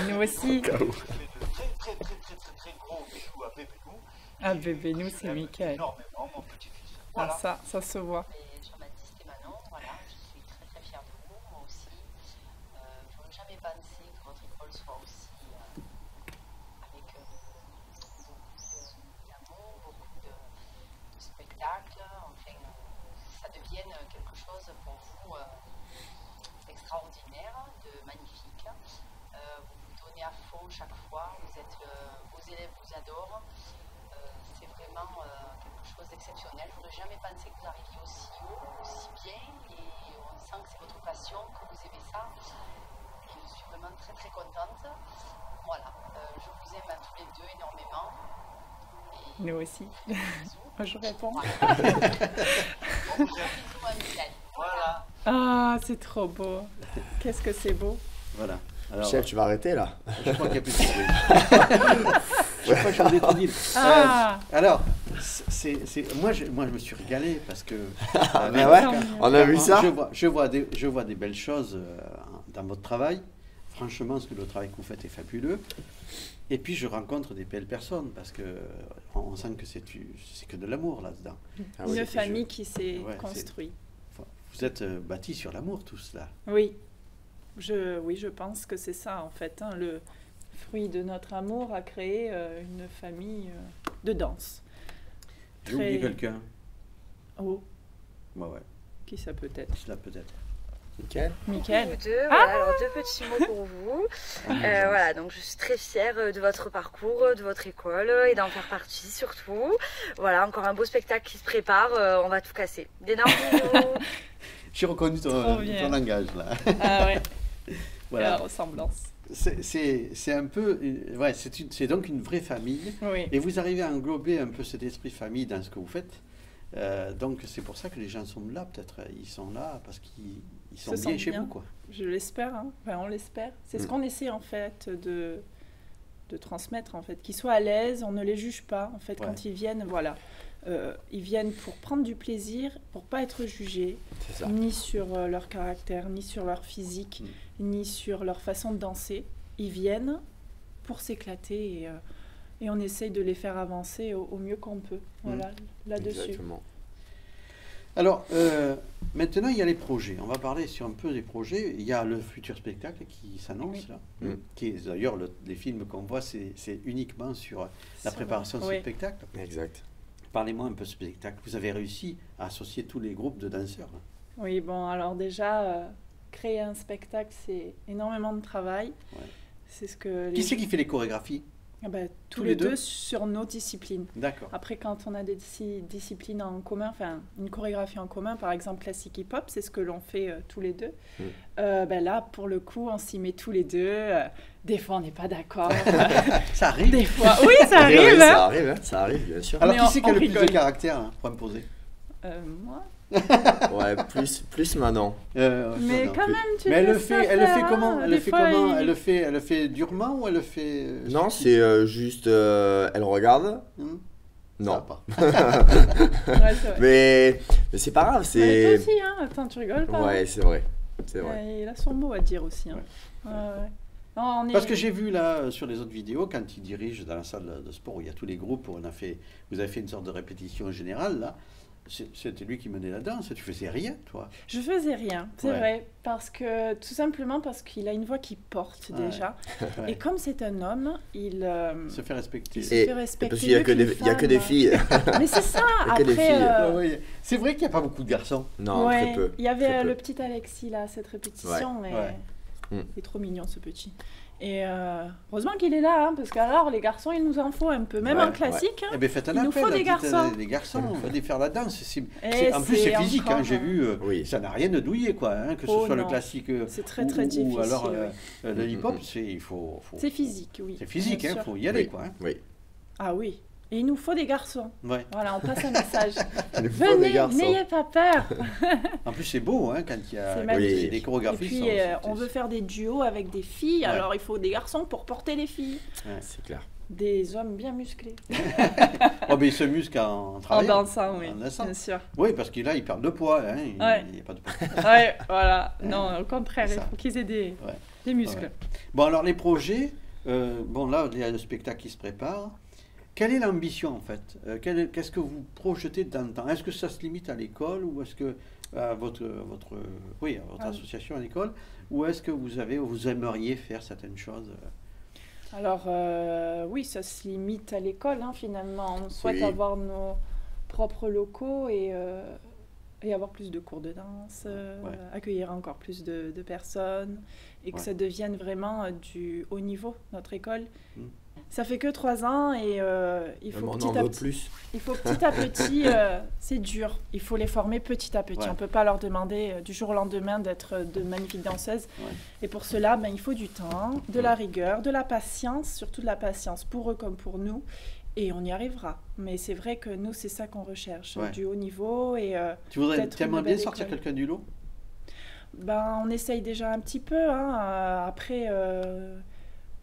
[SPEAKER 3] Nous aussi.
[SPEAKER 7] Je fais de très gros bisous à Bébé Nous.
[SPEAKER 3] Ah, Bébé Nous, c'est Mickaël.
[SPEAKER 7] Énormément, mon petit-fils. Voilà.
[SPEAKER 3] Ah, ça se voit.
[SPEAKER 8] Et Jean-Baptiste et Manon, voilà, je suis très fière de vous, moi aussi. Je n'aurais jamais pensé que votre école soit aussi avec beaucoup d'amour, beaucoup de spectacles, enfin, ça devienne quelque chose pour vous d'extraordinaire, de magnifique. Vous vous donnez à fond chaque fois, vos élèves vous adorent. C'est vraiment quelque chose d'exceptionnel. Je n'aurais jamais pensé que vous arriviez aussi haut, aussi bien, et on sent que c'est votre passion, que vous aimez ça. Et je suis vraiment très contente. Voilà, je vous aime à tous les deux énormément. Et
[SPEAKER 3] nous aussi. Je réponds.
[SPEAKER 8] Bon, bisous à Mickaël.
[SPEAKER 7] Voilà.
[SPEAKER 3] Ah, c'est trop beau. Qu'est-ce que c'est beau.
[SPEAKER 1] Voilà. Alors,
[SPEAKER 2] Michel, tu vas arrêter là.
[SPEAKER 1] je crois qu'il n'y a plus de bruit. Je crois que je voulais te dire. Alors, moi, je me suis régalé parce que
[SPEAKER 2] Mais ouais, on a vu ça.
[SPEAKER 1] je vois des belles choses dans votre travail. Franchement, le travail que vous faites est fabuleux. Et puis, je rencontre des belles personnes parce que on sent que c'est que de l'amour là-dedans.
[SPEAKER 2] Ah oui,
[SPEAKER 3] Une famille qui s'est construite.
[SPEAKER 1] Vous êtes bâtis sur l'amour, tout cela.
[SPEAKER 3] Oui, je pense que c'est ça en fait. Hein, le fruit de notre amour a créé une famille de danse.
[SPEAKER 1] J'ai oublié quelqu'un.
[SPEAKER 3] Oh,
[SPEAKER 1] Ouais.
[SPEAKER 3] qui ça peut être?
[SPEAKER 1] Cela peut-être.
[SPEAKER 3] Mickaël.
[SPEAKER 9] Vous deux, voilà, alors 2 petits mots pour vous. Voilà, donc je suis très fière de votre parcours, de votre école et d'en faire partie surtout. Voilà, encore un beau spectacle qui se prépare, on va tout casser. D'énormes bisous.
[SPEAKER 1] J'ai reconnu ton langage là.
[SPEAKER 3] Ah ouais.
[SPEAKER 1] Voilà.
[SPEAKER 3] La ressemblance.
[SPEAKER 1] C'est un peu, ouais, c'est donc une vraie famille.
[SPEAKER 3] Oui.
[SPEAKER 1] Et vous arrivez à englober un peu cet esprit famille dans ce que vous faites. Donc c'est pour ça que les gens sont là, peut-être. Ils sont là parce qu'ils sont bien chez vous, quoi.
[SPEAKER 3] Je l'espère, hein. Enfin, on l'espère. C'est ce qu'on essaie en fait de transmettre, en fait. Qu'ils soient à l'aise, on ne les juge pas. En fait, quand ils viennent, voilà. Ils viennent pour prendre du plaisir, pour pas être jugés, ni sur leur caractère, ni sur leur physique, ni sur leur façon de danser. Ils viennent pour s'éclater et on essaye de les faire avancer au mieux qu'on peut. Voilà, là-dessus.
[SPEAKER 2] Exactement.
[SPEAKER 1] Alors, maintenant, il y a les projets. On va parler sur un peu des projets. Il y a le futur spectacle qui s'annonce, là. Qui est d'ailleurs, les films qu'on voit, c'est uniquement sur la préparation de ce spectacle.
[SPEAKER 2] Exact.
[SPEAKER 1] Parlez-moi un peu de ce spectacle. Vous avez réussi à associer tous les groupes de danseurs. Là.
[SPEAKER 3] Oui, bon, alors déjà, créer un spectacle, c'est énormément de travail. Ouais. C'est ce que
[SPEAKER 1] Qui c'est qui fait les chorégraphies?
[SPEAKER 3] Ah ben, tous les deux sur nos disciplines.
[SPEAKER 1] D'accord.
[SPEAKER 3] Après, quand on a des disciplines en commun, enfin une chorégraphie en commun, par exemple classique hip-hop, c'est ce que l'on fait tous les deux. Ben là, pour le coup, on s'y met tous les deux. Des fois, on n'est pas d'accord.
[SPEAKER 1] Ça arrive.
[SPEAKER 3] Des fois, oui, ça arrive.
[SPEAKER 2] Oui, ça arrive, hein. Ça arrive, bien sûr.
[SPEAKER 1] Alors, qui c'est qui a le plus de caractère hein, pour me poser?
[SPEAKER 3] Moi.
[SPEAKER 2] Ouais, plus Manon.
[SPEAKER 3] Mais quand même, tu
[SPEAKER 1] mais elle le fait
[SPEAKER 3] comment?
[SPEAKER 1] Elle le fait durement ou elle le fait
[SPEAKER 2] non, c'est juste elle regarde. Non.
[SPEAKER 1] Pas.
[SPEAKER 2] mais c'est pas grave, c'est.
[SPEAKER 3] Toi aussi, hein. Attends, tu rigoles pas?
[SPEAKER 2] Ouais, c'est vrai. C'est vrai.
[SPEAKER 3] Il a son mot à dire aussi. Hein. Ouais. Non,
[SPEAKER 1] parce que j'ai vu là sur les autres vidéos quand il dirige dans la salle de sport où il y a tous les groupes, vous avez fait une sorte de répétition générale là. C'était lui qui menait la danse, tu faisais rien, toi?
[SPEAKER 3] Je faisais rien, c'est vrai, tout simplement parce qu'il a une voix qui porte déjà. Et comme c'est un homme, il
[SPEAKER 1] se fait respecter.
[SPEAKER 2] Et parce qu'il n'y a que des filles.
[SPEAKER 3] Mais c'est ça, après...
[SPEAKER 1] C'est vrai qu'il n'y a pas beaucoup de garçons.
[SPEAKER 2] Non, très peu.
[SPEAKER 3] Il y avait le petit Alexis là, cette répétition. Il est trop mignon ce petit. Et heureusement qu'il est là, hein, parce qu'alors les garçons, il nous en faut un peu. Même en classique, hein,
[SPEAKER 1] Eh ben, faites un
[SPEAKER 3] il nous
[SPEAKER 1] appel
[SPEAKER 3] faut
[SPEAKER 1] à
[SPEAKER 3] des garçons.
[SPEAKER 1] des garçons, allez faire la danse. En plus,
[SPEAKER 3] c'est
[SPEAKER 1] c'est physique, hein,
[SPEAKER 3] encore,
[SPEAKER 1] j'ai vu,
[SPEAKER 2] Oui.
[SPEAKER 1] ça n'a rien de douillé, quoi, hein, que ce
[SPEAKER 3] Oh
[SPEAKER 1] soit le
[SPEAKER 3] non.
[SPEAKER 1] classique
[SPEAKER 3] C'est très, très difficile,
[SPEAKER 1] ou alors
[SPEAKER 3] oui.
[SPEAKER 1] le hip-hop, il faut...
[SPEAKER 3] c'est physique, oui.
[SPEAKER 1] C'est physique,
[SPEAKER 3] bien
[SPEAKER 1] il
[SPEAKER 3] sûr.
[SPEAKER 1] faut y aller,
[SPEAKER 2] Oui.
[SPEAKER 1] quoi. Hein.
[SPEAKER 2] Oui.
[SPEAKER 3] Ah oui. Et il nous faut des garçons.
[SPEAKER 1] Ouais.
[SPEAKER 3] Voilà, on passe un message.
[SPEAKER 2] Il nous faut des
[SPEAKER 3] Venez,
[SPEAKER 2] garçons.
[SPEAKER 3] n'ayez pas peur.
[SPEAKER 1] En plus, c'est beau, hein, quand il y a
[SPEAKER 3] C'est
[SPEAKER 1] quand
[SPEAKER 3] magnifique.
[SPEAKER 1] il y a des chorégraphies.
[SPEAKER 3] Et puis, on veut faire des duos avec des filles, alors il faut des garçons pour porter les filles.
[SPEAKER 2] C'est clair.
[SPEAKER 3] Des hommes bien musclés.
[SPEAKER 1] Oh, mais il se muscle en
[SPEAKER 3] En
[SPEAKER 1] travaillant.
[SPEAKER 3] dansant, oui,
[SPEAKER 1] En dansant.
[SPEAKER 3] bien sûr.
[SPEAKER 1] Oui, parce qu'il là, il perd de poids. Hein, il n'y
[SPEAKER 3] Ouais.
[SPEAKER 1] a pas de poids.
[SPEAKER 3] Ouais, voilà. Non, au contraire,
[SPEAKER 1] C'est
[SPEAKER 3] il
[SPEAKER 1] ça.
[SPEAKER 3] faut qu'ils aient des
[SPEAKER 1] Ouais.
[SPEAKER 3] muscles.
[SPEAKER 1] Ouais. Bon, alors les projets, bon là, il y a le spectacle qui se prépare. Quelle est l'ambition en fait Qu'est-ce que vous projetez dans le temps? Est-ce que ça se limite à l'école ou est-ce que à votre association à l'école, ou est-ce que vous aimeriez faire certaines choses?
[SPEAKER 3] Alors, oui, ça se limite à l'école, hein, finalement. On souhaite
[SPEAKER 2] Oui.
[SPEAKER 3] avoir nos propres locaux et avoir plus de cours de danse, accueillir encore plus de personnes et que ça devienne vraiment du haut niveau, notre école. Ça fait que 3 ans et il faut
[SPEAKER 2] on en veut plus.
[SPEAKER 3] Il faut petit à petit, c'est dur, il faut les former petit à petit.
[SPEAKER 1] Ouais.
[SPEAKER 3] On ne peut pas leur demander du jour au lendemain d'être de magnifiques danseuses.
[SPEAKER 1] Ouais.
[SPEAKER 3] Et pour cela, il faut du temps, de la rigueur, de la patience, surtout de la patience pour eux comme pour nous. Et on y arrivera. Mais c'est vrai que nous, c'est ça qu'on recherche,
[SPEAKER 1] Ouais.
[SPEAKER 3] du haut niveau. Et,
[SPEAKER 1] Tu
[SPEAKER 3] peut-être
[SPEAKER 1] aimerais
[SPEAKER 3] une
[SPEAKER 1] bien
[SPEAKER 3] belle
[SPEAKER 1] sortir
[SPEAKER 3] école.
[SPEAKER 1] quelqu'un du lot?
[SPEAKER 3] On essaye déjà un petit peu. Hein. Après,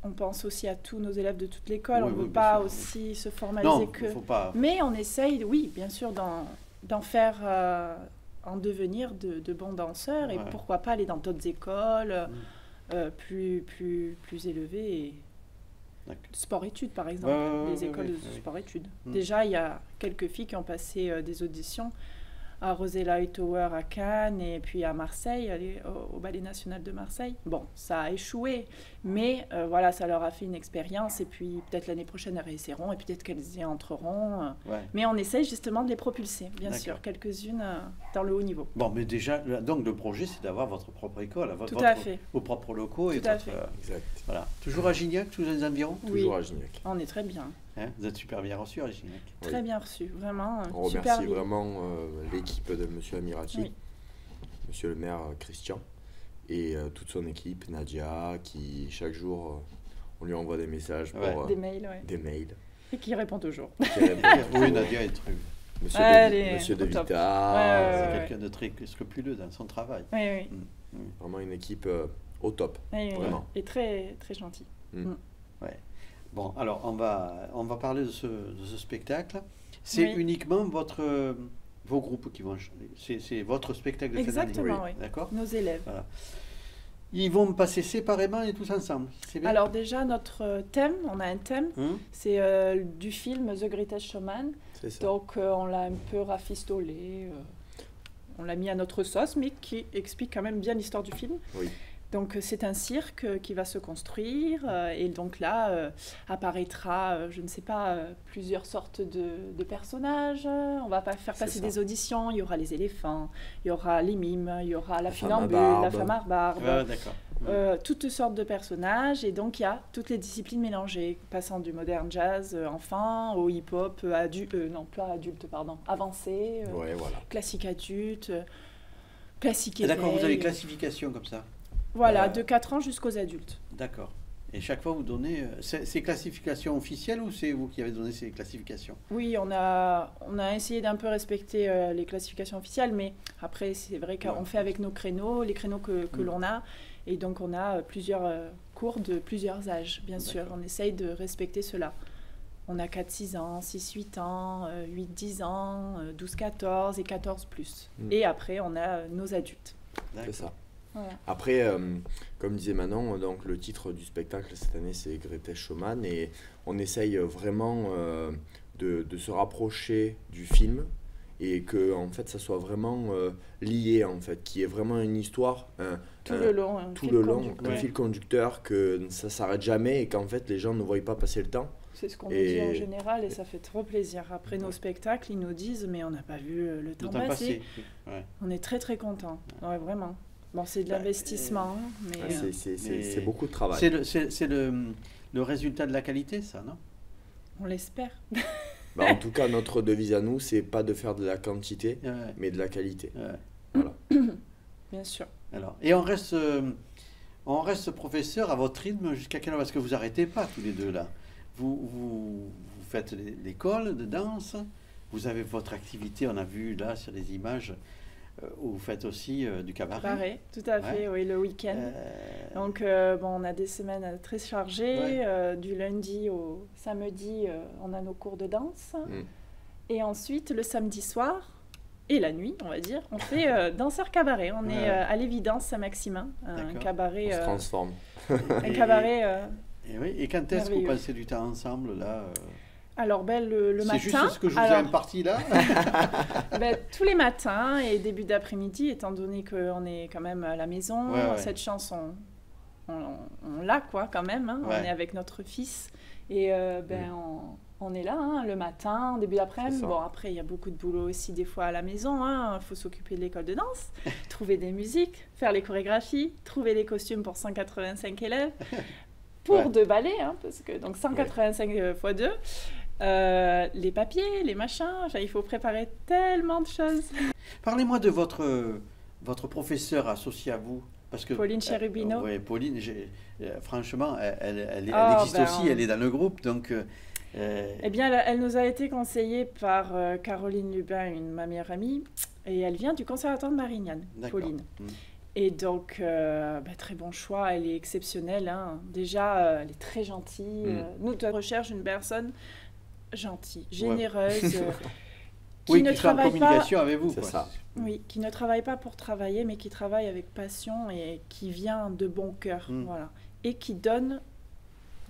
[SPEAKER 3] on pense aussi à tous nos élèves de toute l'école.
[SPEAKER 1] Oui,
[SPEAKER 3] On ne
[SPEAKER 1] oui,
[SPEAKER 3] veut
[SPEAKER 1] bien
[SPEAKER 3] pas
[SPEAKER 1] sûr.
[SPEAKER 3] aussi se formaliser
[SPEAKER 1] Non,
[SPEAKER 3] que...
[SPEAKER 1] il ne faut pas.
[SPEAKER 3] Mais on essaye, oui, bien sûr, d'en faire, en devenir de bons danseurs. Et
[SPEAKER 1] Ouais.
[SPEAKER 3] pourquoi pas aller dans d'autres écoles plus élevées. Et...
[SPEAKER 1] D'accord.
[SPEAKER 3] Sport-études, par exemple.
[SPEAKER 1] Ouais,
[SPEAKER 3] les écoles
[SPEAKER 1] ouais,
[SPEAKER 3] de
[SPEAKER 1] ouais.
[SPEAKER 3] sport-études.
[SPEAKER 1] Mm.
[SPEAKER 3] Déjà, il y a quelques filles qui ont passé des auditions à Rosella Hightower à Cannes et puis à Marseille, au Ballet National de Marseille. Bon, ça a échoué, mais voilà, ça leur a fait une expérience et puis peut-être l'année prochaine elles réessaieront et peut-être qu'elles y entreront.
[SPEAKER 1] Ouais.
[SPEAKER 3] Mais on essaye justement de les propulser, bien
[SPEAKER 1] D'accord.
[SPEAKER 3] sûr, quelques-unes dans le haut niveau.
[SPEAKER 1] Bon, mais déjà, donc le projet, c'est d'avoir votre propre école,
[SPEAKER 3] Tout à fait.
[SPEAKER 1] vos propres locaux. Et
[SPEAKER 3] Tout à
[SPEAKER 1] votre,
[SPEAKER 3] fait.
[SPEAKER 2] Exact.
[SPEAKER 1] voilà. Toujours à Gignac, tous les environs?
[SPEAKER 3] Oui.
[SPEAKER 2] Toujours à Gignac.
[SPEAKER 3] On est très bien,
[SPEAKER 1] Hein, vous êtes super bien reçus à Gignac.
[SPEAKER 3] très bien reçus, vraiment.
[SPEAKER 2] On
[SPEAKER 3] super
[SPEAKER 2] remercie
[SPEAKER 3] ville.
[SPEAKER 2] vraiment l'équipe de M. Amirati,
[SPEAKER 3] Oui.
[SPEAKER 2] Monsieur le maire Christian, et toute son équipe, Nadia, qui chaque jour, on lui envoie des messages pour
[SPEAKER 1] Ouais.
[SPEAKER 3] Des mails, ouais.
[SPEAKER 2] des mails.
[SPEAKER 3] Et qui répond toujours.
[SPEAKER 2] Qui répondent
[SPEAKER 1] Oui, Nadia est très...
[SPEAKER 2] Monsieur,
[SPEAKER 3] Elle est
[SPEAKER 2] Monsieur
[SPEAKER 3] au
[SPEAKER 2] De
[SPEAKER 3] top.
[SPEAKER 2] Vita,
[SPEAKER 3] Ouais,
[SPEAKER 1] C'est
[SPEAKER 3] ouais.
[SPEAKER 1] quelqu'un de très scrupuleux dans son travail.
[SPEAKER 3] Oui, oui.
[SPEAKER 2] vraiment une équipe au top.
[SPEAKER 3] Oui, oui.
[SPEAKER 2] Vraiment.
[SPEAKER 3] Et très, très gentil.
[SPEAKER 1] Ouais. Bon, alors on va parler de ce spectacle. C'est
[SPEAKER 3] Oui.
[SPEAKER 1] uniquement vos groupes qui vont... C'est votre spectacle de fin d'année.
[SPEAKER 3] Exactement, oui.
[SPEAKER 1] D'accord.
[SPEAKER 3] Nos élèves.
[SPEAKER 1] Voilà. Ils vont passer séparément et tous ensemble. C'est bien.
[SPEAKER 3] Alors déjà, notre thème, on a un thème,
[SPEAKER 1] Hein
[SPEAKER 3] c'est du film The Greatest Showman.
[SPEAKER 2] C'est ça.
[SPEAKER 3] Donc on l'a un peu rafistolé, on l'a mis à notre sauce, mais qui explique quand même bien l'histoire du film.
[SPEAKER 2] Oui.
[SPEAKER 3] Donc c'est un cirque qui va se construire et donc là apparaîtra, je ne sais pas, plusieurs sortes de personnages. On va pas faire
[SPEAKER 2] C'est
[SPEAKER 3] passer
[SPEAKER 2] ça.
[SPEAKER 3] des auditions, il y aura les éléphants, il y aura les mimes, il y aura la
[SPEAKER 2] femme à
[SPEAKER 3] funambule, la
[SPEAKER 2] barbe.
[SPEAKER 3] femme à barbe.
[SPEAKER 1] Ah, d'accord.
[SPEAKER 3] Toutes sortes de personnages et donc il y a toutes les disciplines mélangées, passant du modern jazz enfant au hip-hop avancé,
[SPEAKER 2] Ouais, voilà.
[SPEAKER 3] classique adulte, classique
[SPEAKER 1] Ah, d'accord, vous avez
[SPEAKER 3] éveil.
[SPEAKER 1] classification comme ça.
[SPEAKER 3] Voilà, de 4 ans jusqu'aux adultes.
[SPEAKER 1] D'accord. Et chaque fois, vous donnez... C'est classifications officielles ou c'est vous qui avez donné ces classifications?
[SPEAKER 3] Oui, on a essayé d'un peu respecter les classifications officielles, mais après c'est vrai qu'on
[SPEAKER 1] Ouais.
[SPEAKER 3] fait avec nos créneaux, les créneaux que l'on a, et donc on a plusieurs cours de plusieurs âges, bien sûr.
[SPEAKER 1] D'accord.
[SPEAKER 3] On essaye de respecter cela. On a 4-6 ans, 6-8 ans, 8-10 ans, 12-14 et 14+. Et après, on a nos adultes.
[SPEAKER 2] C'est ça.
[SPEAKER 3] Voilà.
[SPEAKER 2] Après, comme disait Manon, donc le titre du spectacle cette année c'est Greatest Showman et on essaye vraiment de se rapprocher du film et que en fait ça soit vraiment lié en fait, qu'il y ait vraiment une histoire
[SPEAKER 3] Tout le long, un
[SPEAKER 2] tout
[SPEAKER 3] fil
[SPEAKER 2] le long,
[SPEAKER 3] conducteur.
[SPEAKER 2] un
[SPEAKER 1] Ouais.
[SPEAKER 2] fil conducteur, que ça s'arrête jamais et qu'en fait les gens ne voient pas passer le temps.
[SPEAKER 3] C'est ce qu'on nous
[SPEAKER 2] Et-
[SPEAKER 3] dit en général et ça fait trop plaisir. Après nos spectacles, ils nous disent mais on n'a pas vu le temps
[SPEAKER 1] Le temps
[SPEAKER 3] passer.
[SPEAKER 1] passé. Ouais.
[SPEAKER 3] On est très très contents, ouais, vraiment. Bon, c'est de l'investissement, mais
[SPEAKER 2] c'est beaucoup de travail.
[SPEAKER 1] C'est le résultat de la qualité, ça, non?
[SPEAKER 3] on l'espère.
[SPEAKER 2] Bah, en tout cas, notre devise à nous, c'est pas de faire de la quantité, mais de la qualité. Voilà.
[SPEAKER 3] Bien sûr.
[SPEAKER 1] Alors, et on reste professeur à votre rythme jusqu'à quelle heure? Parce que vous n'arrêtez pas tous les deux là. Vous faites l'école de danse, vous avez votre activité, on a vu là sur les images, où vous faites aussi du cabaret.
[SPEAKER 3] Cabaret, tout à fait, oui, le week-end. Donc, bon, on a des semaines très chargées. Du lundi au samedi, on a nos cours de danse. Et ensuite, le samedi soir et la nuit, on va dire, on fait danseur cabaret. On est à l'Évidence Saint-Maximin, un cabaret.
[SPEAKER 2] On se transforme.
[SPEAKER 3] Un cabaret.
[SPEAKER 1] Et quand est-ce que vous passez du temps ensemble là
[SPEAKER 3] Alors, le matin.
[SPEAKER 1] C'est juste ce que je vous ai imparti là.
[SPEAKER 3] Tous les matins et début d'après-midi, étant donné qu'on est quand même à la maison, cette chance, on l'a quoi quand même. Hein, on est avec notre fils et on est là le matin, en début d'après-midi. Bon, après, il y a beaucoup de boulot aussi des fois à la maison. Il faut s'occuper de l'école de danse, trouver des musiques, faire les chorégraphies, trouver les costumes pour 185 élèves. Pour 2 ballets, parce que donc 185 x 2. Les papiers, les machins, il faut préparer tellement de choses.
[SPEAKER 1] Parlez-moi de votre professeur associé à vous. Parce que,
[SPEAKER 3] Pauline Cherubino.
[SPEAKER 1] Oui, Pauline, franchement, elle existe aussi, elle est dans le groupe. Donc,
[SPEAKER 3] eh bien, elle nous a été conseillée par Caroline Lubin, ma meilleure amie, et elle vient du Conservatoire de Marignane, Pauline. Et donc, très bon choix, elle est exceptionnelle. Hein. Déjà, elle est très gentille. Nous, on recherche une personne gentille, généreuse, qui ne travaille
[SPEAKER 1] en communication avec vous.
[SPEAKER 2] C'est ça.
[SPEAKER 3] Oui, qui ne travaille pas pour travailler, mais qui travaille avec passion et qui vient de bon cœur. Voilà. Et qui donne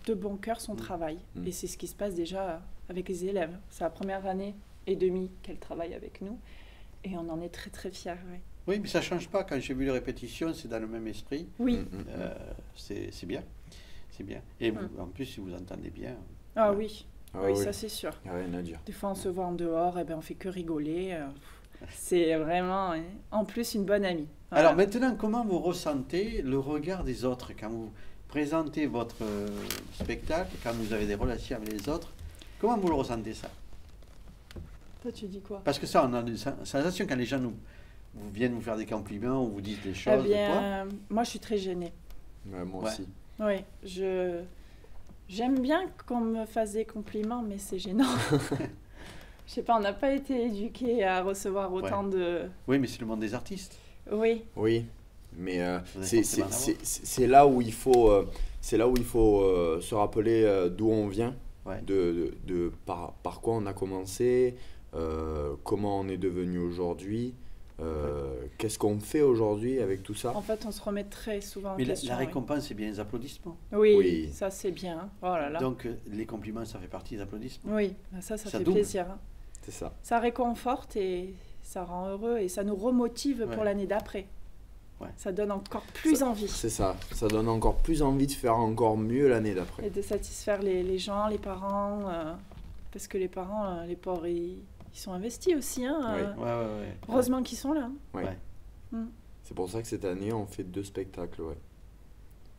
[SPEAKER 3] de bon cœur son travail. Et c'est ce qui se passe déjà avec les élèves. C'est la première année et demie qu'elle travaille avec nous. Et on en est très, très fiers. Oui.
[SPEAKER 1] Oui, mais ça ne change pas. Quand j'ai vu les répétitions, c'est dans le même esprit.
[SPEAKER 3] Oui.
[SPEAKER 1] C'est bien. C'est bien. Et vous, en plus, si vous entendez bien.
[SPEAKER 3] Ah oui. Oui, ça c'est sûr.
[SPEAKER 2] Il n'y a rien à dire.
[SPEAKER 3] Des fois, on se voit en dehors, et on ne fait que rigoler. C'est vraiment, en plus, une bonne amie. Voilà.
[SPEAKER 1] Alors maintenant, comment vous ressentez le regard des autres quand vous présentez votre spectacle, quand vous avez des relations avec les autres? Comment vous le ressentez, ça?
[SPEAKER 3] Toi, tu dis quoi?
[SPEAKER 1] Parce que ça, on a une sensation quand les gens vous viennent vous faire des compliments ou vous disent des choses.
[SPEAKER 3] Eh bien, moi, je suis très gênée.
[SPEAKER 2] Moi aussi.
[SPEAKER 3] Oui, j'aime bien qu'on me fasse des compliments, mais c'est gênant. Je sais pas, on n'a pas été éduqués à recevoir autant de...
[SPEAKER 1] Oui, mais c'est le monde des artistes.
[SPEAKER 3] Oui.
[SPEAKER 2] Oui, mais c'est là où il faut, se rappeler d'où on vient, par quoi on a commencé, comment on est devenu aujourd'hui. Qu'est-ce qu'on fait aujourd'hui avec tout ça?
[SPEAKER 3] En fait, on se remet très souvent en question.
[SPEAKER 1] Mais la récompense, c'est bien les applaudissements.
[SPEAKER 3] Oui, ça c'est bien. Oh là là.
[SPEAKER 1] Donc, les compliments, ça fait partie des applaudissements.
[SPEAKER 3] Oui, ça fait plaisir. Hein.
[SPEAKER 2] C'est ça.
[SPEAKER 3] Ça réconforte et ça rend heureux et ça nous remotive pour l'année d'après. Ça donne encore plus envie.
[SPEAKER 2] C'est ça. Ça donne encore plus envie de faire encore mieux l'année d'après.
[SPEAKER 3] Et de satisfaire les gens, les parents. Parce que les parents, les pauvres, ils sont investis aussi. Hein, heureusement qu'ils sont là.
[SPEAKER 2] C'est pour ça que cette année, on fait 2 spectacles.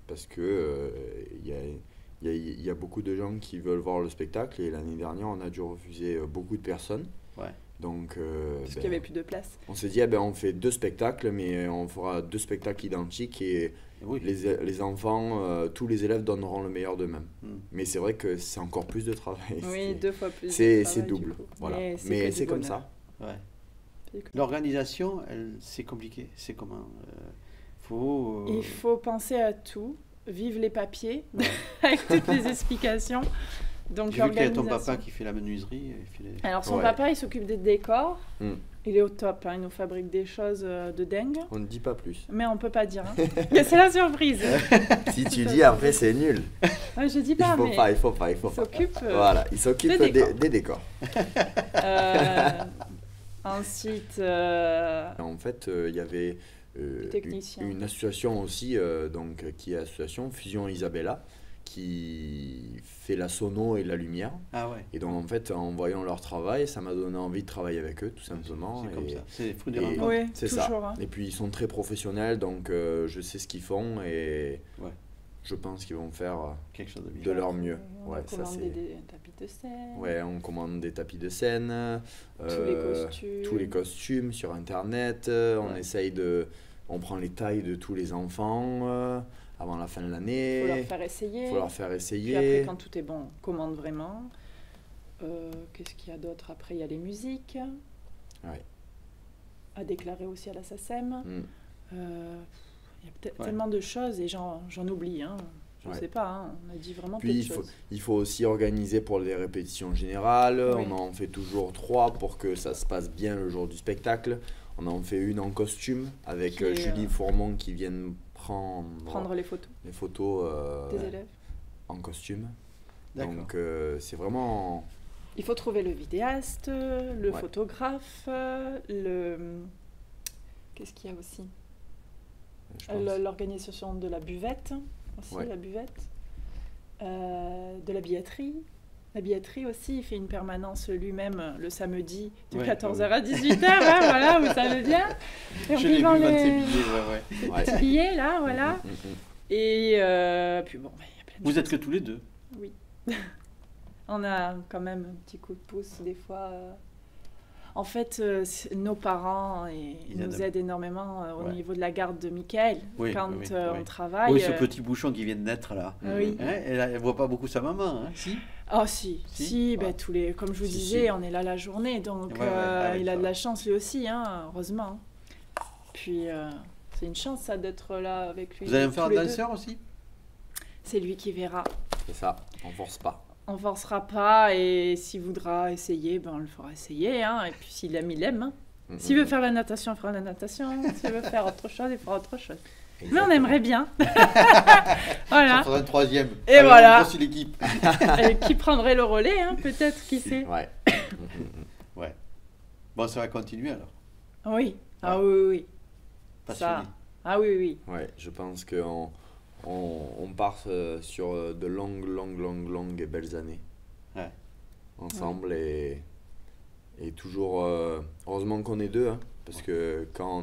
[SPEAKER 2] Parce que il y a beaucoup de gens qui veulent voir le spectacle. Et l'année dernière, on a dû refuser beaucoup de personnes. Donc,
[SPEAKER 3] parce qu'il n'y avait plus de place.
[SPEAKER 2] On s'est dit, on fait 2 spectacles, mais on fera 2 spectacles identiques. Et les enfants, tous les élèves donneront le meilleur d'eux-mêmes. Mais c'est vrai que c'est encore plus de travail.
[SPEAKER 3] Oui, 2 fois plus.
[SPEAKER 2] C'est double. Voilà. Mais c'est comme ça.
[SPEAKER 1] L'organisation, c'est compliqué. C'est comment
[SPEAKER 3] Il faut penser à tout. Vive les papiers, avec toutes les explications. Donc,
[SPEAKER 1] j'ai vu qu'il y a ton papa qui fait la menuiserie.
[SPEAKER 3] Alors, son papa, il s'occupe des décors. Il est au top. Il nous fabrique des choses de dingue.
[SPEAKER 2] On ne dit pas plus.
[SPEAKER 3] Mais on ne peut pas dire. C'est la surprise.
[SPEAKER 2] Si tu dis, après, c'est nul.
[SPEAKER 3] Je dis pas,
[SPEAKER 2] il faut pas. Il
[SPEAKER 3] s'occupe
[SPEAKER 2] il s'occupe des décors.
[SPEAKER 3] Ensuite...
[SPEAKER 2] En fait, il y avait une association aussi, qui est l'association Fusion Isabella, qui fait la sono et la lumière.
[SPEAKER 1] Ah ouais.
[SPEAKER 2] Et donc en fait, en voyant leur travail, ça m'a donné envie de travailler avec eux, tout simplement.
[SPEAKER 1] C'est comme ça. C'est fou des
[SPEAKER 2] et-
[SPEAKER 1] rencontres.
[SPEAKER 3] Oui,
[SPEAKER 2] C'est
[SPEAKER 3] toujours.
[SPEAKER 2] ça.
[SPEAKER 3] Hein.
[SPEAKER 2] Et puis ils sont très professionnels, donc je sais ce qu'ils font et
[SPEAKER 1] Ouais.
[SPEAKER 2] je pense qu'ils vont faire
[SPEAKER 1] Quelque chose de bien.
[SPEAKER 2] de leur mieux.
[SPEAKER 3] On
[SPEAKER 2] Ouais,
[SPEAKER 3] a
[SPEAKER 2] ça
[SPEAKER 3] commandé
[SPEAKER 2] c'est.
[SPEAKER 3] des tapis de scène,
[SPEAKER 2] Ouais, on commande des tapis de scène,
[SPEAKER 3] tous les costumes.
[SPEAKER 2] sur internet. On
[SPEAKER 1] Ouais.
[SPEAKER 2] essaye de, on prend les tailles de tous les enfants avant la fin de l'année.
[SPEAKER 3] Il faut leur faire essayer.
[SPEAKER 2] Faut leur faire
[SPEAKER 3] Puis
[SPEAKER 2] essayer.
[SPEAKER 3] après, quand tout est bon, on commande vraiment. Qu'est-ce qu'il y a d'autre? Après, il y a les musiques.
[SPEAKER 2] Ouais.
[SPEAKER 3] À déclarer aussi à la SACEM.
[SPEAKER 2] Mm.
[SPEAKER 3] Il y a peut-être
[SPEAKER 1] Ouais.
[SPEAKER 3] tellement de choses et j'en oublie. Hein. Je ne
[SPEAKER 2] Ouais.
[SPEAKER 3] sais pas. Hein. On a dit vraiment
[SPEAKER 2] Puis
[SPEAKER 3] peu de
[SPEAKER 2] il faut,
[SPEAKER 3] choses.
[SPEAKER 2] il faut aussi organiser pour les répétitions générales.
[SPEAKER 3] Oui.
[SPEAKER 2] On en fait toujours 3 pour que ça se passe bien le jour du spectacle. On en fait une en costume avec
[SPEAKER 3] Qui est,
[SPEAKER 2] Julie Fourmont qui vient
[SPEAKER 3] Prendre les photos
[SPEAKER 2] les photos
[SPEAKER 3] des élèves.
[SPEAKER 2] en costume.
[SPEAKER 1] D'accord.
[SPEAKER 2] Donc c'est vraiment...
[SPEAKER 3] Il faut trouver le vidéaste, le
[SPEAKER 2] Ouais.
[SPEAKER 3] photographe, Qu'est-ce qu'il y a aussi?
[SPEAKER 2] je pense.
[SPEAKER 3] L'organisation de la buvette, aussi,
[SPEAKER 2] Ouais.
[SPEAKER 3] la buvette. De la billetterie. La billetterie aussi, il fait une permanence lui-même le samedi de
[SPEAKER 1] Ouais,
[SPEAKER 3] 14h à 18h, hein, voilà, vous savez bien. Et
[SPEAKER 1] Je l'ai vu,
[SPEAKER 3] vend
[SPEAKER 1] vendre ses
[SPEAKER 3] les
[SPEAKER 1] billets, ouais.
[SPEAKER 2] Ouais.
[SPEAKER 3] petits billets, là, voilà. Et puis bon, il y a plein de
[SPEAKER 1] Vous
[SPEAKER 3] choses.
[SPEAKER 1] êtes que tous les deux.
[SPEAKER 3] Oui. On a quand même un petit coup de pouce des fois. En fait, nos parents
[SPEAKER 1] Ils
[SPEAKER 3] nous
[SPEAKER 1] aident.
[SPEAKER 3] aident énormément au
[SPEAKER 1] Ouais.
[SPEAKER 3] niveau de la garde de Mickaël.
[SPEAKER 1] Oui,
[SPEAKER 3] quand
[SPEAKER 1] oui, oui.
[SPEAKER 3] on travaille.
[SPEAKER 1] Oui, ce petit bouchon qui vient de naître là.
[SPEAKER 3] Oui.
[SPEAKER 1] Hein, elle ne voit pas beaucoup sa maman, hein, si?
[SPEAKER 3] Oh si,
[SPEAKER 1] Si.
[SPEAKER 3] si,
[SPEAKER 1] Ouais.
[SPEAKER 3] tous les, comme je vous
[SPEAKER 1] Si,
[SPEAKER 3] disais,
[SPEAKER 1] si.
[SPEAKER 3] on est là la journée, donc
[SPEAKER 1] Ouais, ouais, ah oui,
[SPEAKER 3] il a
[SPEAKER 1] ça
[SPEAKER 3] de
[SPEAKER 1] va.
[SPEAKER 3] la chance lui aussi, hein, heureusement. Puis c'est une chance ça d'être là avec lui.
[SPEAKER 1] Vous allez me
[SPEAKER 3] tous
[SPEAKER 1] faire un
[SPEAKER 3] les deux.
[SPEAKER 1] danseur aussi?
[SPEAKER 3] C'est lui qui verra.
[SPEAKER 2] C'est ça, on force pas.
[SPEAKER 3] On forcera pas et s'il voudra essayer, ben on le fera essayer. Hein, et puis s'il aime, il aime. Hein. S'il veut faire la natation, il fera la natation. S'il veut faire autre chose, il fera autre chose. Mais on aimerait bien. Voilà.
[SPEAKER 1] Ça fera un troisième.
[SPEAKER 3] Et
[SPEAKER 1] Allez,
[SPEAKER 3] voilà.
[SPEAKER 1] on grossit l'équipe.
[SPEAKER 3] Qui prendrait le relais, hein, peut-être, qui sait.
[SPEAKER 2] Ouais.
[SPEAKER 1] Ouais. Bon, ça va continuer alors.
[SPEAKER 3] Oui. Ah oui, oui, oui.
[SPEAKER 1] Passionné.
[SPEAKER 3] Ça. Ah oui, oui.
[SPEAKER 2] Ouais, je pense qu'on on part sur de longues et belles années.
[SPEAKER 1] Ouais.
[SPEAKER 2] Ensemble et toujours... heureusement qu'on est deux, hein, parce que quand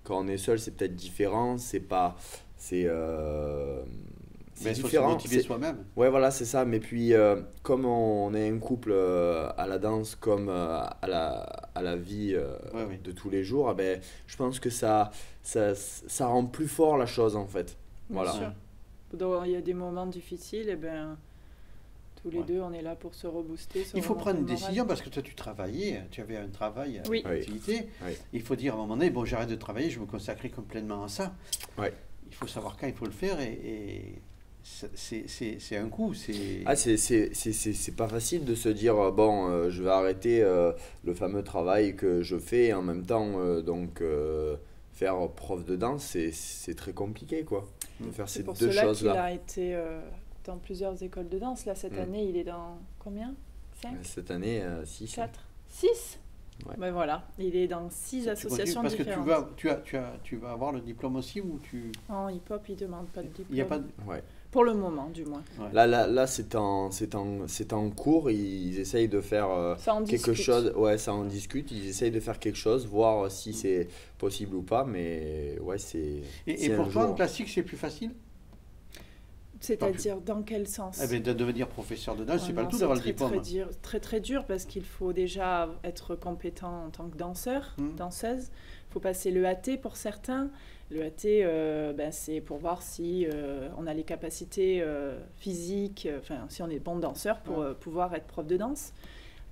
[SPEAKER 2] on est seul, c'est peut-être différent, c'est pas... C'est
[SPEAKER 1] Mais il faut se
[SPEAKER 2] différent.
[SPEAKER 1] motiver soi-même.
[SPEAKER 2] Ouais, voilà, c'est ça. Mais puis, comme on est un couple à la danse comme à la vie
[SPEAKER 1] Ouais, oui.
[SPEAKER 2] de tous les jours, ben, je pense que ça rend plus fort la chose, en fait.
[SPEAKER 3] Bien
[SPEAKER 2] Voilà.
[SPEAKER 3] sûr. Donc, il y a des moments difficiles, et ben tous les
[SPEAKER 1] Ouais.
[SPEAKER 3] deux, on est là pour se rebooster. se
[SPEAKER 1] Il faut
[SPEAKER 3] remonter
[SPEAKER 1] prendre une
[SPEAKER 3] le moral.
[SPEAKER 1] décision parce que toi tu travaillais, tu avais un travail,
[SPEAKER 3] Oui.
[SPEAKER 1] une activité.
[SPEAKER 2] Oui.
[SPEAKER 1] Il faut dire à un moment donné, bon j'arrête de travailler, je me consacrer complètement à ça.
[SPEAKER 2] Ouais.
[SPEAKER 1] Il faut savoir quand il faut le faire et c'est un coup.
[SPEAKER 2] Ah, c'est pas facile de se dire bon, je vais arrêter le fameux travail que je fais et en même temps faire prof de danse, c'est très compliqué quoi. De faire ces
[SPEAKER 3] C'est pour
[SPEAKER 2] deux
[SPEAKER 3] cela qu'il
[SPEAKER 2] choses-là.
[SPEAKER 3] a été dans plusieurs écoles de danse. Là, cette année, il est dans combien 5
[SPEAKER 2] Cette année, 6.
[SPEAKER 3] 4 6
[SPEAKER 2] Ouais.
[SPEAKER 3] Ben voilà, il est dans 6
[SPEAKER 1] Tu
[SPEAKER 3] associations
[SPEAKER 1] continues,
[SPEAKER 3] différentes.
[SPEAKER 1] parce que tu vas avoir le diplôme aussi ou tu...
[SPEAKER 3] En hip-hop, il ne demande pas de diplôme.
[SPEAKER 1] Il n'y a pas de...
[SPEAKER 2] Ouais.
[SPEAKER 3] Pour le moment, du moins.
[SPEAKER 1] Ouais.
[SPEAKER 2] Là c'est en cours, ils essayent de faire
[SPEAKER 3] Ça en
[SPEAKER 2] quelque
[SPEAKER 3] discute.
[SPEAKER 2] chose, ouais, ça en discute, ils essayent de faire quelque chose, voir si c'est possible ou pas, mais ouais, c'est...
[SPEAKER 1] Et
[SPEAKER 2] c'est un
[SPEAKER 1] pour toi, en
[SPEAKER 2] jour.
[SPEAKER 1] classique, c'est plus facile
[SPEAKER 3] C'est-à-dire, dans quel sens?
[SPEAKER 1] Eh bien, de devenir professeur de danse,
[SPEAKER 3] Ouais,
[SPEAKER 1] c'est pas
[SPEAKER 3] non,
[SPEAKER 1] le tout d'avoir le
[SPEAKER 3] très,
[SPEAKER 1] diplôme.
[SPEAKER 3] Très dur, très dur parce qu'il faut déjà être compétent en tant que danseur, danseuse. Il faut passer le AT pour certains. Le AT, ben, c'est pour voir si on a les capacités physiques, enfin si on est bon danseur pour pouvoir être prof de danse.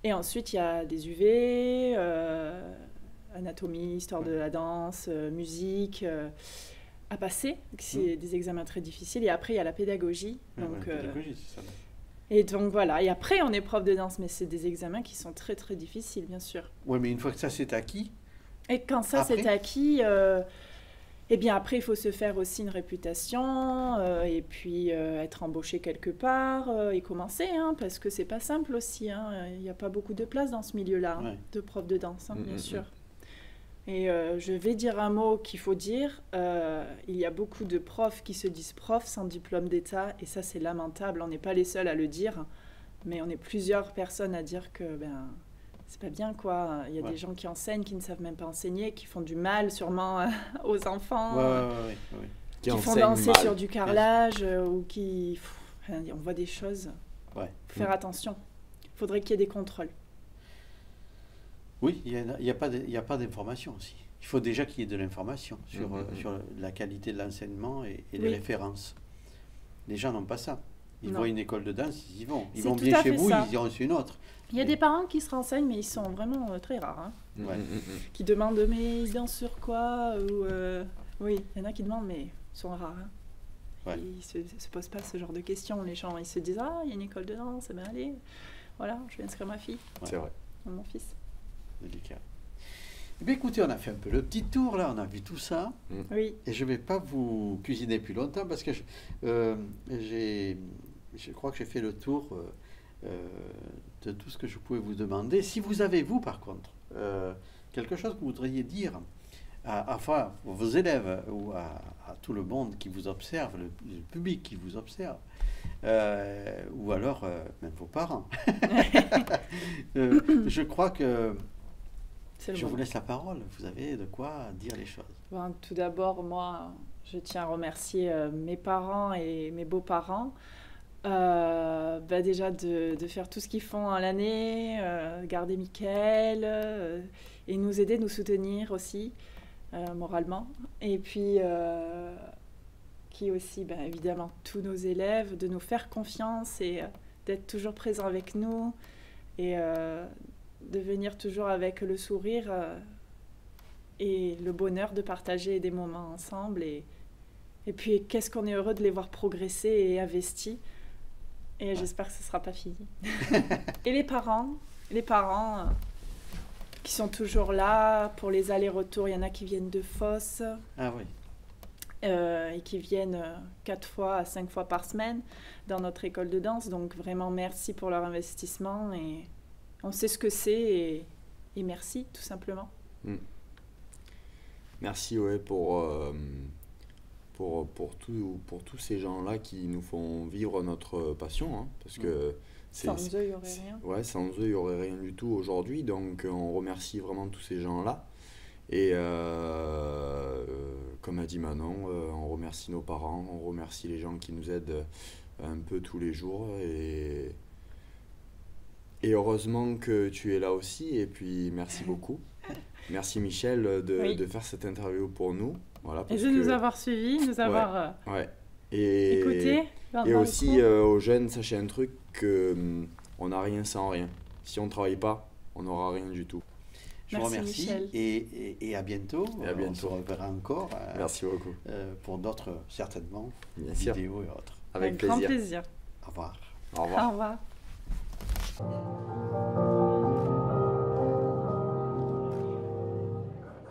[SPEAKER 3] Et ensuite, il y a des UV, anatomie, histoire de la danse, musique. À passer, c'est des examens très difficiles. Et après, il y a la pédagogie. Donc,
[SPEAKER 1] pédagogie, c'est ça.
[SPEAKER 3] et donc voilà, et après on est prof de danse, mais c'est des examens qui sont très très difficiles, bien sûr.
[SPEAKER 1] Oui, mais une fois que ça c'est acquis...
[SPEAKER 3] Et quand ça
[SPEAKER 1] Après
[SPEAKER 3] c'est acquis, eh bien après il faut se faire aussi une réputation, et puis être embauché quelque part, et commencer, hein, parce que c'est pas simple aussi, hein. Il n'y a pas beaucoup de place dans ce milieu-là, hein,
[SPEAKER 1] Ouais.
[SPEAKER 3] de prof de danse, hein, bien sûr. Et je vais dire un mot qu'il faut dire. Il y a beaucoup de profs qui se disent profs sans diplôme d'État, et ça c'est lamentable. On n'est pas les seuls à le dire, mais on est plusieurs personnes à dire que c'est pas bien, quoi. Il y a des gens qui enseignent, qui ne savent même pas enseigner, qui font du mal sûrement aux enfants, qui font danser sur du carrelage, ou qui... on voit des choses. Faut faire attention. Il faudrait qu'il y ait des contrôles.
[SPEAKER 1] Oui, il n'y a pas d'information aussi. Il faut déjà qu'il y ait de l'information sur la qualité de l'enseignement et les références. Les gens n'ont pas ça. Ils voient une école de danse, ils y vont. Ils vont bien chez vous, ils iront sur une autre.
[SPEAKER 3] Il y a des parents qui se renseignent, mais ils sont vraiment très rares. Qui demandent, mais ils dansent sur quoi Oui, il y en a qui demandent, mais ils sont rares. Ils ne se posent pas ce genre de questions. Les gens, ils se disent, ah, il y a une école de danse, ben allez, voilà, je vais inscrire ma fille.
[SPEAKER 2] C'est vrai.
[SPEAKER 3] Mon fils.
[SPEAKER 1] Délicat. Eh bien, écoutez, on a fait un peu le petit tour, là, on a vu tout ça.
[SPEAKER 3] Oui.
[SPEAKER 1] Et je ne vais pas vous cuisiner plus longtemps parce que je crois que j'ai fait le tour de tout ce que je pouvais vous demander. Si vous avez, vous, par contre, quelque chose que vous voudriez dire à vos élèves ou à tout le monde qui vous observe, le public qui vous observe, ou alors même vos parents, je crois que je vous laisse la parole. Vous avez de quoi dire les choses.
[SPEAKER 3] Tout d'abord, moi, je tiens à remercier mes parents et mes beaux-parents. Déjà de faire tout ce qu'ils font à l'année, garder Mickaël et nous aider, nous soutenir aussi moralement. Et puis qui aussi, évidemment, tous nos élèves, de nous faire confiance et d'être toujours présents avec nous et de venir toujours avec le sourire et le bonheur de partager des moments ensemble. Et puis, qu'est-ce qu'on est heureux de les voir progresser et investir. Et j'espère que ce ne sera pas fini. Et les parents qui sont toujours là pour les allers-retours. Il y en a qui viennent de Fos.
[SPEAKER 1] Ah oui.
[SPEAKER 3] Et qui viennent 4 fois à 5 fois par semaine dans notre école de danse. Donc vraiment merci pour leur investissement. Et on sait ce que c'est et merci tout simplement.
[SPEAKER 2] Merci pour tous ces gens-là qui nous font vivre notre passion, parce que
[SPEAKER 3] sans eux, il n'y aurait rien.
[SPEAKER 2] Ouais, sans eux, il n'y aurait rien du tout aujourd'hui. Donc, on remercie vraiment tous ces gens-là. Et comme a dit Manon, on remercie nos parents, on remercie les gens qui nous aident un peu tous les jours. Et heureusement que tu es là aussi. Et puis, merci beaucoup. Merci Michel de faire cette interview pour nous. Voilà,
[SPEAKER 3] et de nous avoir suivis, nous avoir écoutés.
[SPEAKER 2] Et aussi aux jeunes, sachez un truc, on n'a rien sans rien. Si on ne travaille pas, on n'aura rien du tout.
[SPEAKER 1] Je vous remercie et à bientôt. On se reverra encore.
[SPEAKER 2] Merci beaucoup.
[SPEAKER 1] Pour d'autres, certainement,
[SPEAKER 2] bien
[SPEAKER 1] vidéos et autres.
[SPEAKER 2] Avec
[SPEAKER 3] grand plaisir.
[SPEAKER 1] Au revoir.
[SPEAKER 2] Au revoir.
[SPEAKER 3] Au revoir.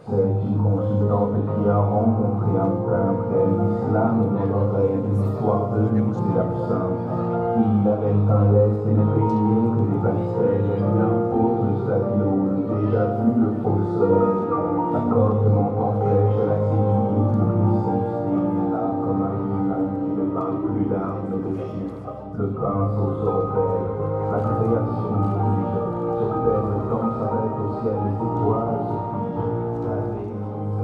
[SPEAKER 10] C'est une consultante qui a rencontré un peintre et l'islam dans l'oreille des histoires de luxe et d'absinthe. Il avait un lest et les peignés que les passerelles lui imposent sa viole, déjà vu le faux soleil. La corde de mon pamphlet, je la séduis au publiciste, il est là comme un humain qui ne parle plus d'armes et de chiffres. Le pinceau se repère, la création bouge, sur terre le temps s'arrête au ciel, les étoiles se figent.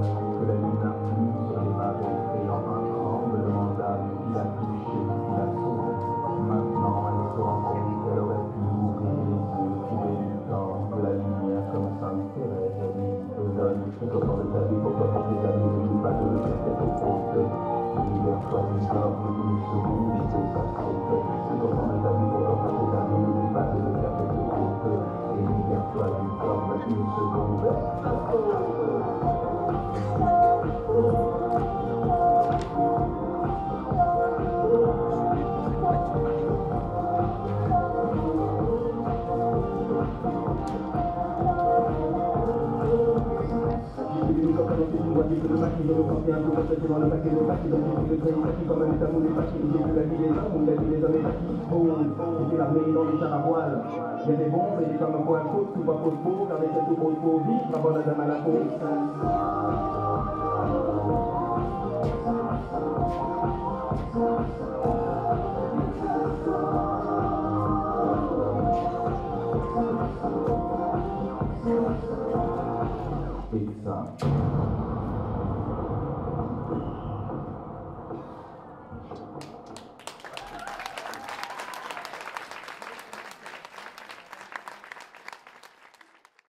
[SPEAKER 10] Que la lune influe sur les pavés, créant un tremblement d'âme qui l'a touché, qui l'a sauvé. Maintenant, elle se rend compte qu'elle aurait pu ouvrir les yeux, trouver du temps, de la lumière comme Sainte Thérèse. Elle donne ce moment de ta vie pour toi, pour tes amis, n'oublie pas de le faire au compte. Libère-toi du corps, une seconde, et ça saute. Ce moment de ta vie pour toi, partis, de nos campés, un peu retraité dans le paquet, le parti dans le de créer, parti comme un état mou, les partis, j'ai vu la vie des hommes, la vie des hommes est partie. Oh, c'était l'armée dans les chars à voile. Il y a des bombes et des femmes à poil côte, tout pas pose peau, car les têtes tout pose peau, vite, avant la dame à la peau.